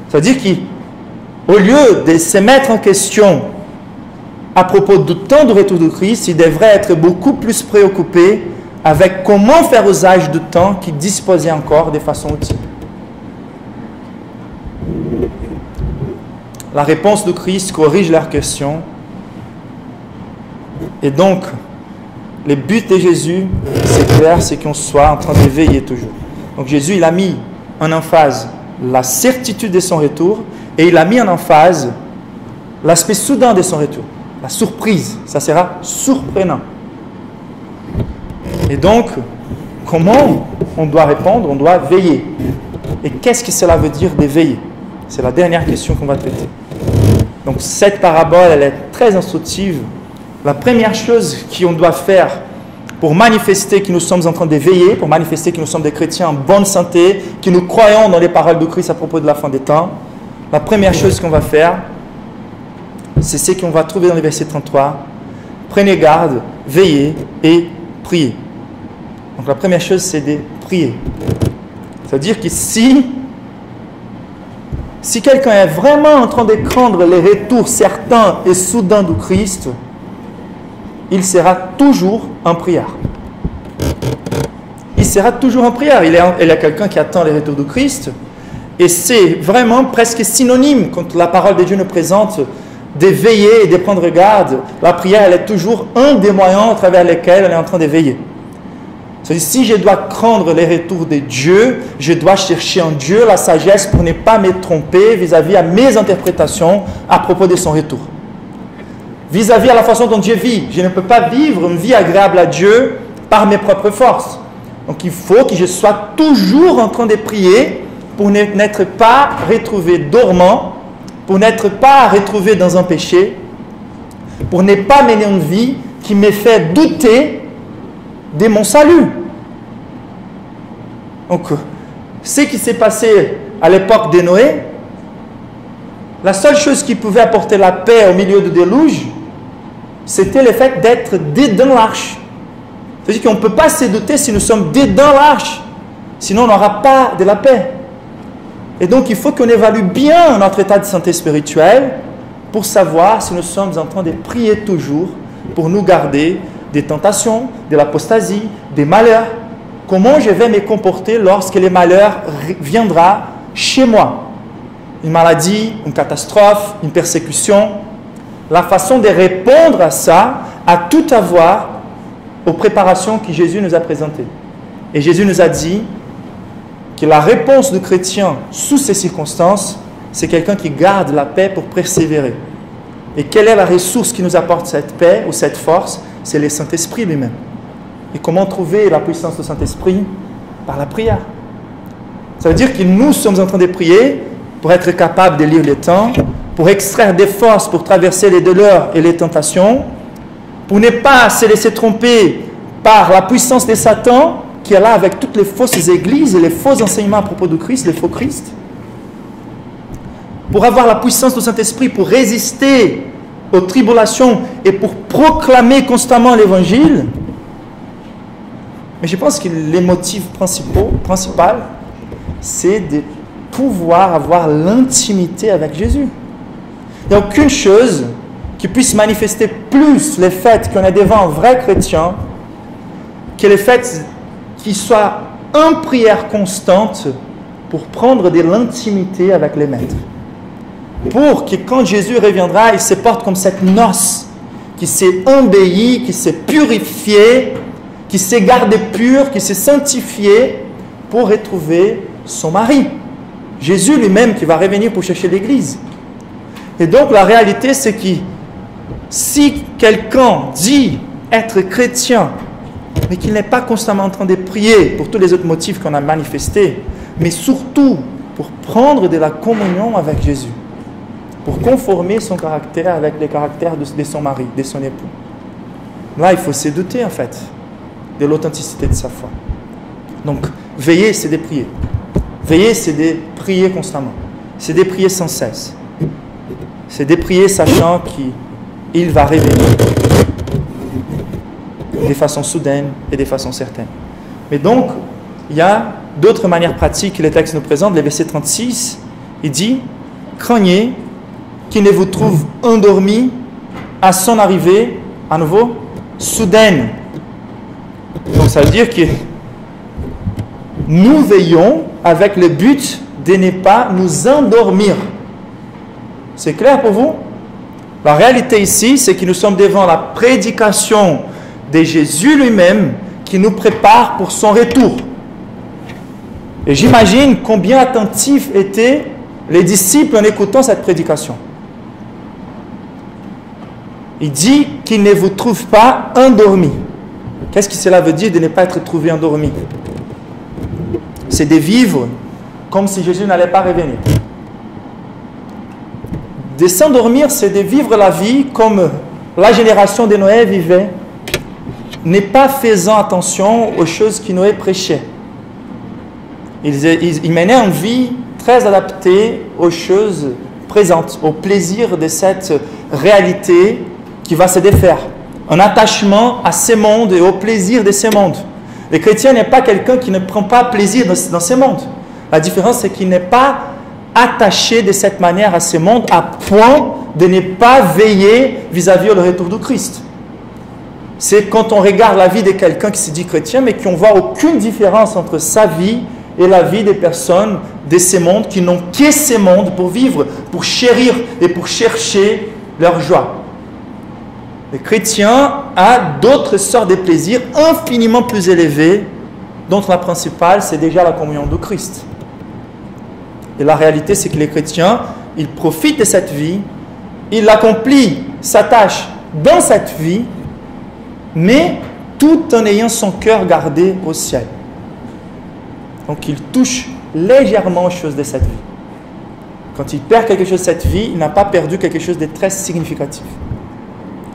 C'est-à-dire qu'au lieu de se mettre en question à propos du temps du retour de Christ, il devrait être beaucoup plus préoccupé avec comment faire usage du temps qu'il disposait encore de façon utile. La réponse de Christ corrige leurs questions. Et donc, le but de Jésus, c'est clair, c'est qu'on soit en train de veiller toujours. Donc Jésus, il a mis en emphase la certitude de son retour et il a mis en emphase l'aspect soudain de son retour. La surprise, ça sera surprenant. Et donc, comment on doit répondre? On doit veiller. Et qu'est-ce que cela veut dire de veiller? C'est la dernière question qu'on va traiter. Donc cette parabole, elle est très instructive. La première chose qu'on doit faire pour manifester que nous sommes en train de veiller, pour manifester que nous sommes des chrétiens en bonne santé, que nous croyons dans les paroles de Christ à propos de la fin des temps, la première chose qu'on va faire, c'est ce qu'on va trouver dans le verset 33. Prenez garde, veillez et priez. Donc la première chose, c'est de prier. C'est-à-dire que si quelqu'un est vraiment en train de craindre les retours certains et soudains du Christ, il sera toujours en prière. Il sera toujours en prière. Il y a quelqu'un qui attend les retours du Christ. Et c'est vraiment presque synonyme quand la parole de Dieu nous présente de veiller et de prendre garde. La prière, elle est toujours un des moyens à travers lesquels on est en train de veiller. C'est-à-dire, si je dois craindre les retours de Dieu, je dois chercher en Dieu la sagesse pour ne pas me tromper vis-à-vis à mes interprétations à propos de son retour. Vis-à-vis à la façon dont Dieu vit. Je ne peux pas vivre une vie agréable à Dieu par mes propres forces. Donc il faut que je sois toujours en train de prier pour n'être pas retrouvé dormant, pour n'être pas retrouvé dans un péché, pour ne pas mener une vie qui me fait douter de mon salut. Donc, ce qui s'est passé à l'époque de Noé, la seule chose qui pouvait apporter la paix au milieu du déluge, c'était le fait d'être dedans l'arche. C'est-à-dire qu'on ne peut pas se douter si nous sommes dedans l'arche, sinon on n'aura pas de la paix. Et donc, il faut qu'on évalue bien notre état de santé spirituelle pour savoir si nous sommes en train de prier toujours pour nous garder des tentations, de l'apostasie, des malheurs. Comment je vais me comporter lorsque les malheurs viendront chez moi? Une maladie, une catastrophe, une persécution. La façon de répondre à ça a tout à voir aux préparations que Jésus nous a présentées. Et Jésus nous a dit que la réponse du chrétien sous ces circonstances, c'est quelqu'un qui garde la paix pour persévérer. Et quelle est la ressource qui nous apporte cette paix ou cette force? C'est le Saint-Esprit lui-même. Et comment trouver la puissance du Saint-Esprit? Par la prière. Ça veut dire que nous sommes en train de prier pour être capables de lire les temps, pour extraire des forces pour traverser les douleurs et les tentations, pour ne pas se laisser tromper par la puissance de Satan qui est là avec toutes les fausses églises et les faux enseignements à propos de Christ, les faux Christ, pour avoir la puissance du Saint-Esprit pour résister aux tribulations et pour proclamer constamment l'évangile. Mais je pense que les motifs principaux, c'est de pouvoir avoir l'intimité avec Jésus. Il n'y a aucune chose qui puisse manifester plus le fait qu'on est devant un vrai chrétien que le fait qu'il soit en prière constante pour prendre de l'intimité avec les maîtres. Pour que quand Jésus reviendra, il se porte comme cette noce qui s'est embellie, qui s'est purifiée, qui s'est gardée pure, qui s'est sanctifiée pour retrouver son mari. Jésus lui-même qui va revenir pour chercher l'Église. Et donc la réalité, c'est que si quelqu'un dit être chrétien, mais qu'il n'est pas constamment en train de prier pour tous les autres motifs qu'on a manifestés, mais surtout pour prendre de la communion avec Jésus, pour conformer son caractère avec les caractères de son mari, de son époux. Là, il faut se douter en fait de l'authenticité de sa foi. Donc, veiller, c'est de prier. Veiller, c'est de prier constamment. C'est de prier sans cesse. C'est de prier sachant qu'il va revenir de façon soudaine et de façon certaine. Mais donc, il y a d'autres manières pratiques que le texte nous présente. Le verset 36, il dit « Craignez qu'il ne vous trouve endormi à son arrivée, à nouveau, soudaine. » Donc ça veut dire que nous veillons avec le but de ne pas nous endormir. C'est clair pour vous? La réalité ici, c'est que nous sommes devant la prédication de Jésus lui-même qui nous prépare pour son retour. Et j'imagine combien attentifs étaient les disciples en écoutant cette prédication. Il dit qu'il ne vous trouve pas endormi. Qu'est-ce que cela veut dire de ne pas être trouvé endormi? C'est de vivre comme si Jésus n'allait pas revenir. De s'endormir, c'est de vivre la vie comme la génération de Noé vivait, n'est pas faisant attention aux choses que Noé prêchait. Ils menaient une vie très adaptée aux choses présentes, au plaisir de cette réalité qui va se défaire. Un attachement à ce monde et au plaisir de ce monde. Le chrétien n'est pas quelqu'un qui ne prend pas plaisir dans ce monde. La différence, c'est qu'il n'est pas attaché de cette manière à ce monde à point de ne pas veiller vis-à-vis du retour du Christ. C'est quand on regarde la vie de quelqu'un qui se dit chrétien, mais qu'on ne voit aucune différence entre sa vie et la vie des personnes de ce monde qui n'ont que ce monde pour vivre, pour chérir et pour chercher leur joie. Le chrétien a d'autres sortes de plaisirs infiniment plus élevés, dont la principale, c'est déjà la communion de Christ. Et la réalité, c'est que les chrétiens, ils profitent de cette vie, ils l'accomplissent, sa tâche dans cette vie, mais tout en ayant son cœur gardé au ciel. Donc, ils touchent légèrement aux choses de cette vie. Quand il perd quelque chose de cette vie, il n'a pas perdu quelque chose de très significatif.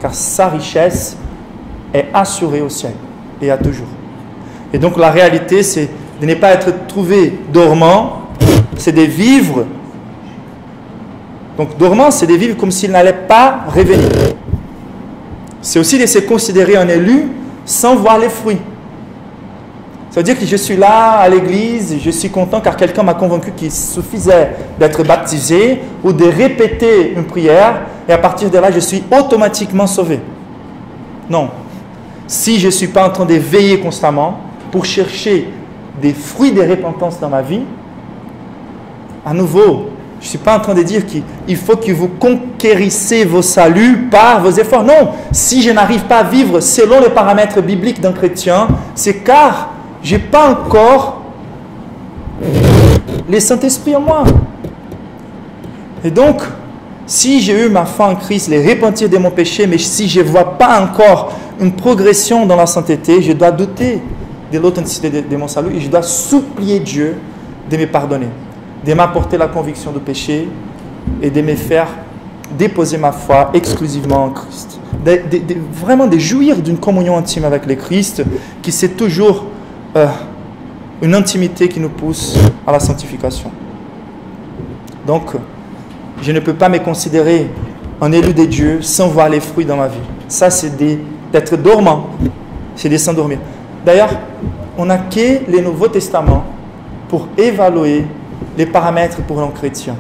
Car sa richesse est assurée au ciel et à toujours. Et donc la réalité, c'est de ne pas être trouvé dormant, c'est de vivre. Donc dormant, c'est de vivre comme s'il n'allait pas revenir. C'est aussi de se considérer un élu sans voir les fruits. Ça veut dire que je suis là à l'église, je suis content car quelqu'un m'a convaincu qu'il suffisait d'être baptisé ou de répéter une prière et à partir de là, je suis automatiquement sauvé. Non. Si je ne suis pas en train de veiller constamment pour chercher des fruits de repentance dans ma vie, à nouveau, je ne suis pas en train de dire qu'il faut que vous conquérissez vos saluts par vos efforts. Non. Si je n'arrive pas à vivre selon les paramètres bibliques d'un chrétien, c'est car je n'ai pas encore le Saint-Esprit en moi. Et donc, si j'ai eu ma foi en Christ, le repentir de mon péché, mais si je ne vois pas encore une progression dans la sainteté, je dois douter de l'authenticité de mon salut et je dois supplier Dieu de me pardonner, de m'apporter la conviction du péché et de me faire déposer ma foi exclusivement en Christ. Vraiment de jouir d'une communion intime avec le Christ qui c'est toujours une intimité qui nous pousse à la sanctification. Donc, je ne peux pas me considérer un élu de Dieu sans voir les fruits dans ma vie. Ça, c'est d'être dormant. C'est de s'endormir. D'ailleurs, on n'a que le Nouveau Testament pour évaluer les paramètres pour un chrétien.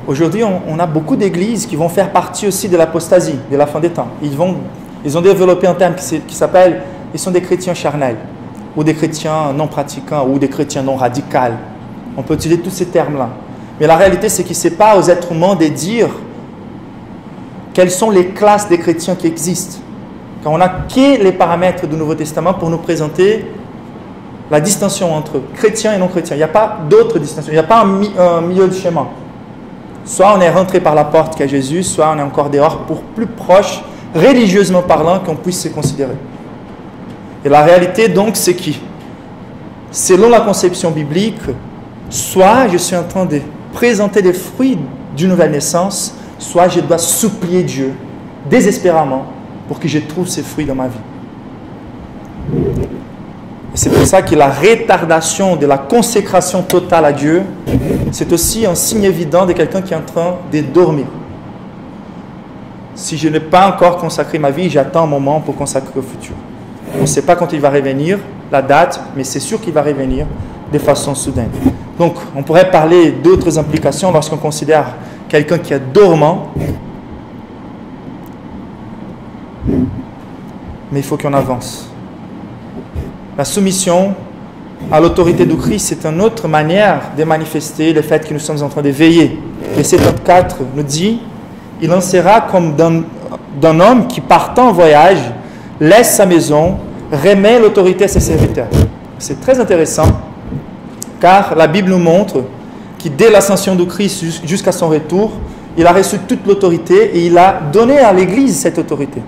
Aujourd'hui, on a beaucoup d'églises qui vont faire partie aussi de l'apostasie, de la fin des temps. Ils ont développé un terme qui s'appelle, ils sont des chrétiens charnels, ou des chrétiens non pratiquants, ou des chrétiens non radicaux. On peut utiliser tous ces termes-là. Mais la réalité, c'est que ce n'est pas aux êtres humains de dire quelles sont les classes des chrétiens qui existent. Quand on n'a que les paramètres du Nouveau Testament pour nous présenter la distinction entre chrétiens et non chrétiens. Il n'y a pas d'autre distinction, il n'y a pas un milieu de chemin. Soit on est rentré par la porte qu'est Jésus, soit on est encore dehors pour plus proche, religieusement parlant, qu'on puisse se considérer. Et la réalité donc, c'est que, selon la conception biblique, soit je suis en train de présenter des fruits d'une nouvelle naissance, soit je dois supplier Dieu désespérément pour que je trouve ces fruits dans ma vie. Et c'est pour ça que la retardation de la consécration totale à Dieu, c'est aussi un signe évident de quelqu'un qui est en train de dormir. Si je n'ai pas encore consacré ma vie, j'attends un moment pour consacrer au futur. On ne sait pas quand il va revenir, la date, mais c'est sûr qu'il va revenir de façon soudaine. Donc, on pourrait parler d'autres implications lorsqu'on considère quelqu'un qui est dormant. Mais il faut qu'on avance. La soumission à l'autorité du Christ, c'est une autre manière de manifester le fait que nous sommes en train de veiller. Verset 34 nous dit, « Il en sera comme d'un homme qui, partant en voyage, laisse sa maison, remet l'autorité à ses serviteurs. » C'est très intéressant, car la Bible nous montre que dès l'ascension du Christ jusqu'à son retour, il a reçu toute l'autorité et il a donné à l'Église cette autorité.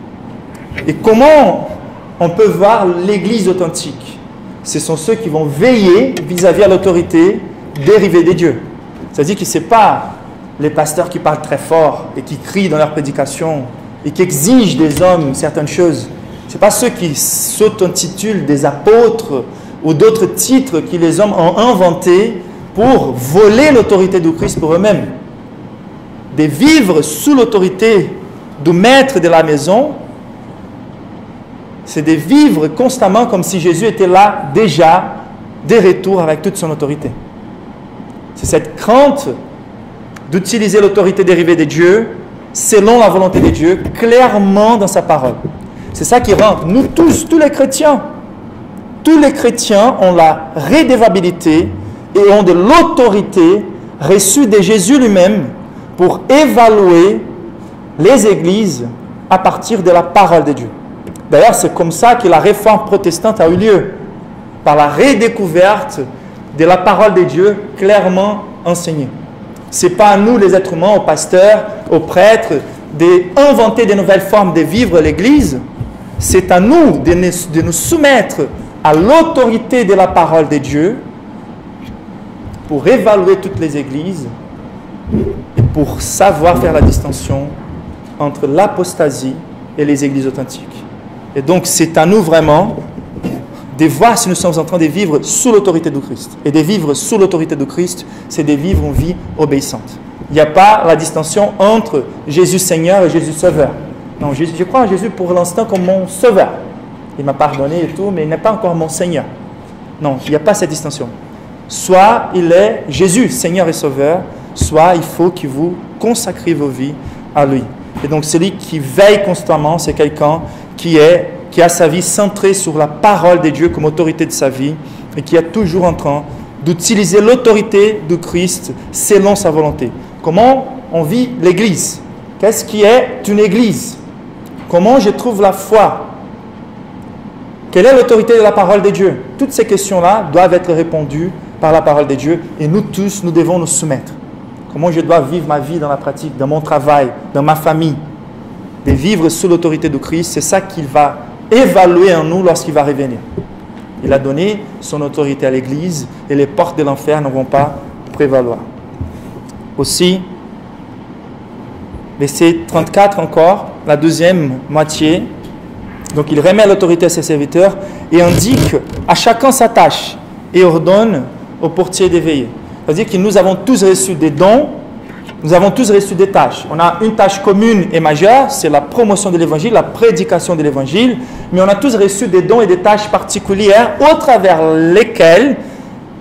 Et comment on peut voir l'Église authentique? Ce sont ceux qui vont veiller vis-à-vis de l'autorité dérivée des dieux. C'est-à-dire que ce n'est pas les pasteurs qui parlent très fort et qui crient dans leur prédication et qui exigent des hommes certaines choses. Ce n'est pas ceux qui s'auto-intitulent des apôtres ou d'autres titres que les hommes ont inventés pour voler l'autorité du Christ pour eux-mêmes. De vivre sous l'autorité du maître de la maison, c'est de vivre constamment comme si Jésus était là déjà, de retour avec toute son autorité. C'est cette crainte d'utiliser l'autorité dérivée de Dieu, selon la volonté de Dieu, clairement dans sa parole. C'est ça qui rend, nous tous les chrétiens ont la redevabilité et ont de l'autorité reçue de Jésus lui-même pour évaluer les églises à partir de la parole de Dieu. D'ailleurs, c'est comme ça que la réforme protestante a eu lieu, par la redécouverte de la parole de Dieu clairement enseignée. Ce n'est pas à nous, les êtres humains, aux pasteurs, aux prêtres, d'inventer de nouvelles formes de vivre l'Église. C'est à nous de nous soumettre à l'autorité de la parole de Dieu pour évaluer toutes les églises et pour savoir faire la distinction entre l'apostasie et les églises authentiques. Et donc, c'est à nous vraiment de voir si nous sommes en train de vivre sous l'autorité du Christ. Et de vivre sous l'autorité du Christ, c'est de vivre une vie obéissante. Il n'y a pas la distinction entre Jésus Seigneur et Jésus Sauveur. Non, je crois en Jésus pour l'instant comme mon Sauveur. Il m'a pardonné et tout, mais il n'est pas encore mon Seigneur. Non, il n'y a pas cette distinction. Soit il est Jésus, Seigneur et Sauveur, soit il faut que vous consacriez vos vies à lui. Et donc, celui qui veille constamment, c'est quelqu'un qui a sa vie centrée sur la parole de Dieu comme autorité de sa vie et qui est toujours en train d'utiliser l'autorité du Christ selon sa volonté. Comment on vit l'Église? Qu'est-ce qui est une Église? Comment je trouve la foi? Quelle est l'autorité de la parole de Dieu? Toutes ces questions-là doivent être répondues par la parole de Dieu et nous tous, nous devons nous soumettre. Comment je dois vivre ma vie dans la pratique, dans mon travail, dans ma famille? De vivre sous l'autorité du Christ, c'est ça qu'il va évaluer en nous lorsqu'il va revenir. Il a donné son autorité à l'Église et les portes de l'enfer ne vont pas prévaloir. Aussi, verset 34 encore, la deuxième moitié. Donc il remet l'autorité à ses serviteurs et indique à chacun sa tâche et ordonne au portier d'éveiller. C'est-à-dire que nous avons tous reçu des dons Nous avons tous reçu des tâches. On a une tâche commune et majeure, c'est la promotion de l'évangile, la prédication de l'évangile, mais on a tous reçu des dons et des tâches particulières au travers lesquelles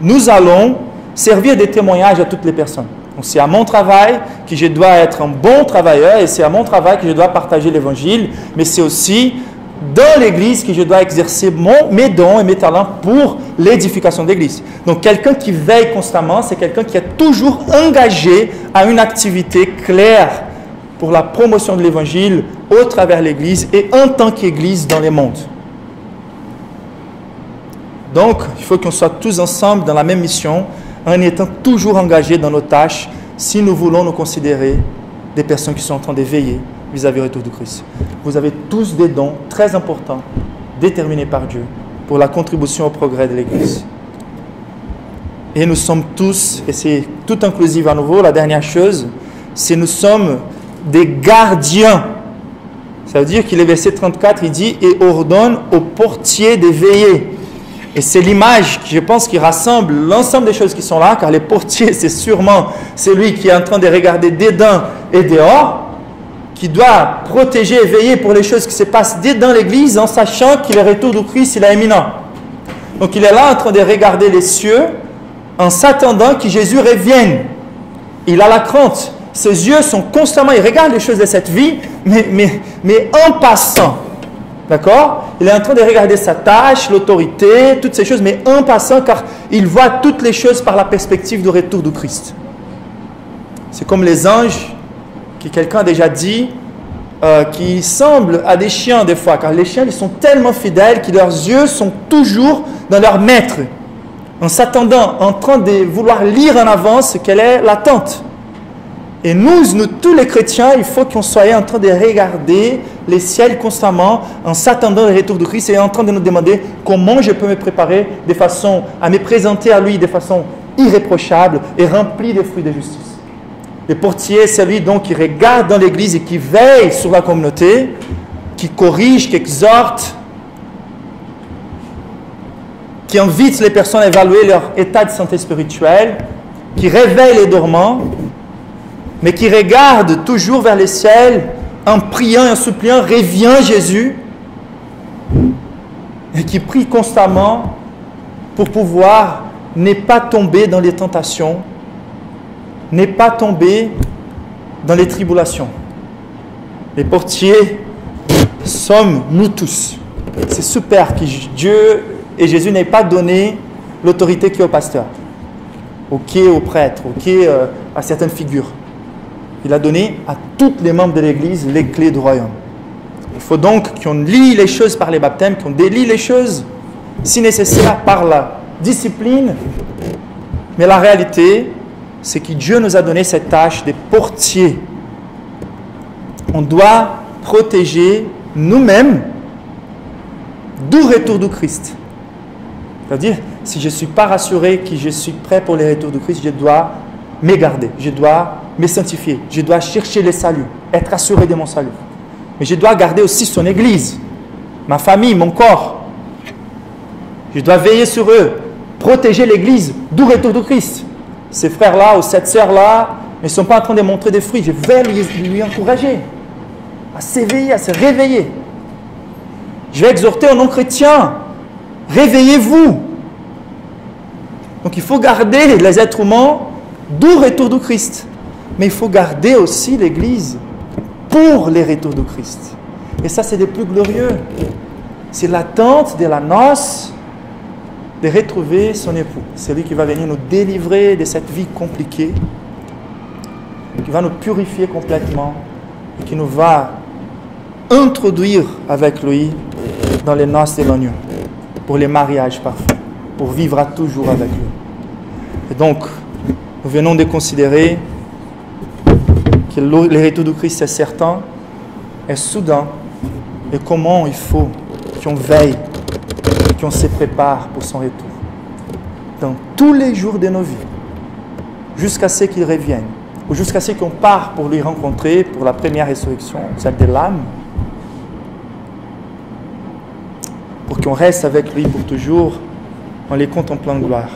nous allons servir des témoignages à toutes les personnes. Donc c'est à mon travail que je dois être un bon travailleur et c'est à mon travail que je dois partager l'évangile, mais c'est aussi dans l'église que je dois exercer mes dons et mes talents pour l'édification de l'église. Donc quelqu'un qui veille constamment, c'est quelqu'un qui est toujours engagé à une activité claire pour la promotion de l'évangile au travers de l'église et en tant qu'église dans les mondes. Donc il faut qu'on soit tous ensemble dans la même mission en étant toujours engagés dans nos tâches si nous voulons nous considérer des personnes qui sont en train de veiller vis-à-vis du retour de Christ. Vous avez tous des dons très importants, déterminés par Dieu, pour la contribution au progrès de l'Église. Et nous sommes tous, et c'est tout inclusif à nouveau, la dernière chose, c'est nous sommes des gardiens. Ça veut dire qu'il est verset 34, il dit « Et ordonne aux portiers de veiller ». Et c'est l'image, je pense, qui rassemble l'ensemble des choses qui sont là, car les portiers, c'est sûrement celui qui est en train de regarder dedans et dehors, qui doit protéger et veiller pour les choses qui se passent dans l'église en sachant que le retour du Christ il est imminent. Donc il est là en train de regarder les cieux en s'attendant que Jésus revienne. Il a la crainte. Ses yeux sont constamment, il regarde les choses de cette vie, mais en passant. D'accord? Il est en train de regarder sa tâche, l'autorité, toutes ces choses, mais en passant car il voit toutes les choses par la perspective du retour du Christ. C'est comme les anges, que quelqu'un a déjà dit, qui semblent à des chiens des fois, car les chiens ils sont tellement fidèles que leurs yeux sont toujours dans leur maître, en s'attendant, en train de vouloir lire en avance quelle est l'attente. Et nous, tous les chrétiens, il faut qu'on soit en train de regarder les ciels constamment, en s'attendant au retour de Christ et en train de nous demander comment je peux me préparer de façon à me présenter à lui de façon irréprochable et remplie de fruits de justice. Le portier, c'est lui donc qui regarde dans l'église et qui veille sur la communauté, qui corrige, qui exhorte, qui invite les personnes à évaluer leur état de santé spirituelle, qui réveille les dormants, mais qui regarde toujours vers les ciels en priant et en suppliant, reviens Jésus, et qui prie constamment pour pouvoir ne pas tomber dans les tentations, ne pas tomber dans les tribulations. Les portiers sommes nous tous. C'est super que Dieu et Jésus n'aient pas donné l'autorité qui est au pasteur, au prêtre, à certaines figures. Il a donné à tous les membres de l'Église les clés du royaume. Il faut donc qu'on lit les choses par les baptêmes, qu'on délie les choses, si nécessaire, par la discipline. Mais la réalité, c'est que Dieu nous a donné cette tâche de portier. On doit protéger nous-mêmes du retour du Christ. C'est-à-dire, si je ne suis pas rassuré que je suis prêt pour le retour du Christ, je dois me garder, je dois me sanctifier, je dois chercher le salut, être assuré de mon salut. Mais je dois garder aussi son église, ma famille, mon corps. Je dois veiller sur eux, protéger l'église du retour du Christ. Ces frères-là ou cette sœur-là ne sont pas en train de montrer des fruits. Je vais lui encourager à s'éveiller, à se réveiller. Je vais exhorter aux non-chrétiens, réveillez-vous. Donc il faut garder les êtres humains du retour du Christ. Mais il faut garder aussi l'Église pour les retours du Christ. Et ça, c'est des plus glorieux. C'est l'attente de la noce de retrouver son époux. C'est lui qui va venir nous délivrer de cette vie compliquée, qui va nous purifier complètement et qui nous va introduire avec lui dans les noces de l'agneau, pour les mariages parfaits, pour vivre à toujours avec lui. Et donc, nous venons de considérer que le retour du Christ est certain, est soudain, et comment il faut qu'on veille, qu'on se prépare pour son retour. Dans tous les jours de nos vies, jusqu'à ce qu'il revienne, ou jusqu'à ce qu'on part pour lui rencontrer pour la première résurrection, celle de l'âme, pour qu'on reste avec lui pour toujours en les contemplant de gloire.